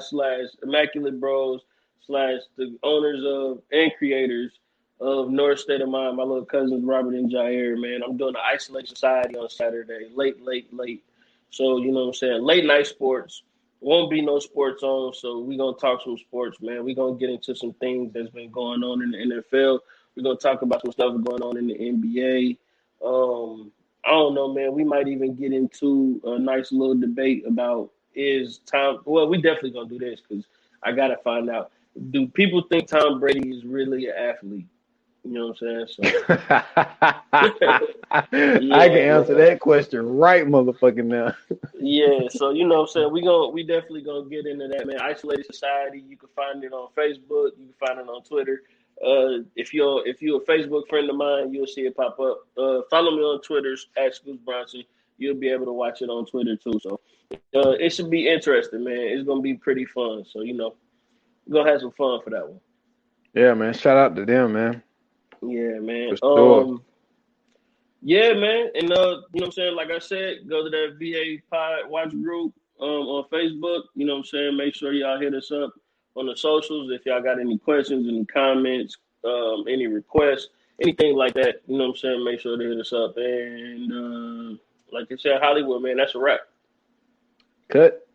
/ Immaculate Bros / the owners of and creators of North State of Mind, my little cousins Robert and Jair, man. I'm doing the Isolate Society on Saturday, late. So, you know what I'm saying, late night sports. Won't be no sports on, so we're going to talk some sports, man. We're going to get into some things that's been going on in the NFL. We're going to talk about some stuff going on in the NBA. I don't know, man. We might even get into a nice little debate about is Tom. Well, we definitely gonna do this because I gotta find out. Do people think Tom Brady is really an athlete? You know what I'm saying? So, I can answer that question right, motherfucking now. Yeah, so you know what I'm saying, we definitely gonna get into that, man. Isolated Society, you can find it on Facebook, you can find it on Twitter. If you're a Facebook friend of mine, you'll see it pop up. Follow me on Twitter at Scoots Bronson. You'll be able to watch it on Twitter too. So it should be interesting, man. It's gonna be pretty fun. So we're gonna have some fun for that one. Yeah, man. Shout out to them, man. Yeah, man. For sure. Yeah, man. And you know what I'm saying? Like I said, go to that VA Pod Watch group on Facebook. You know what I'm saying? Make sure y'all hit us up on the socials if y'all got any questions, any comments, any requests, anything like that. You know what I'm saying? Make sure to hit us up. And like I said, Hollywood, man, that's a wrap. Cut.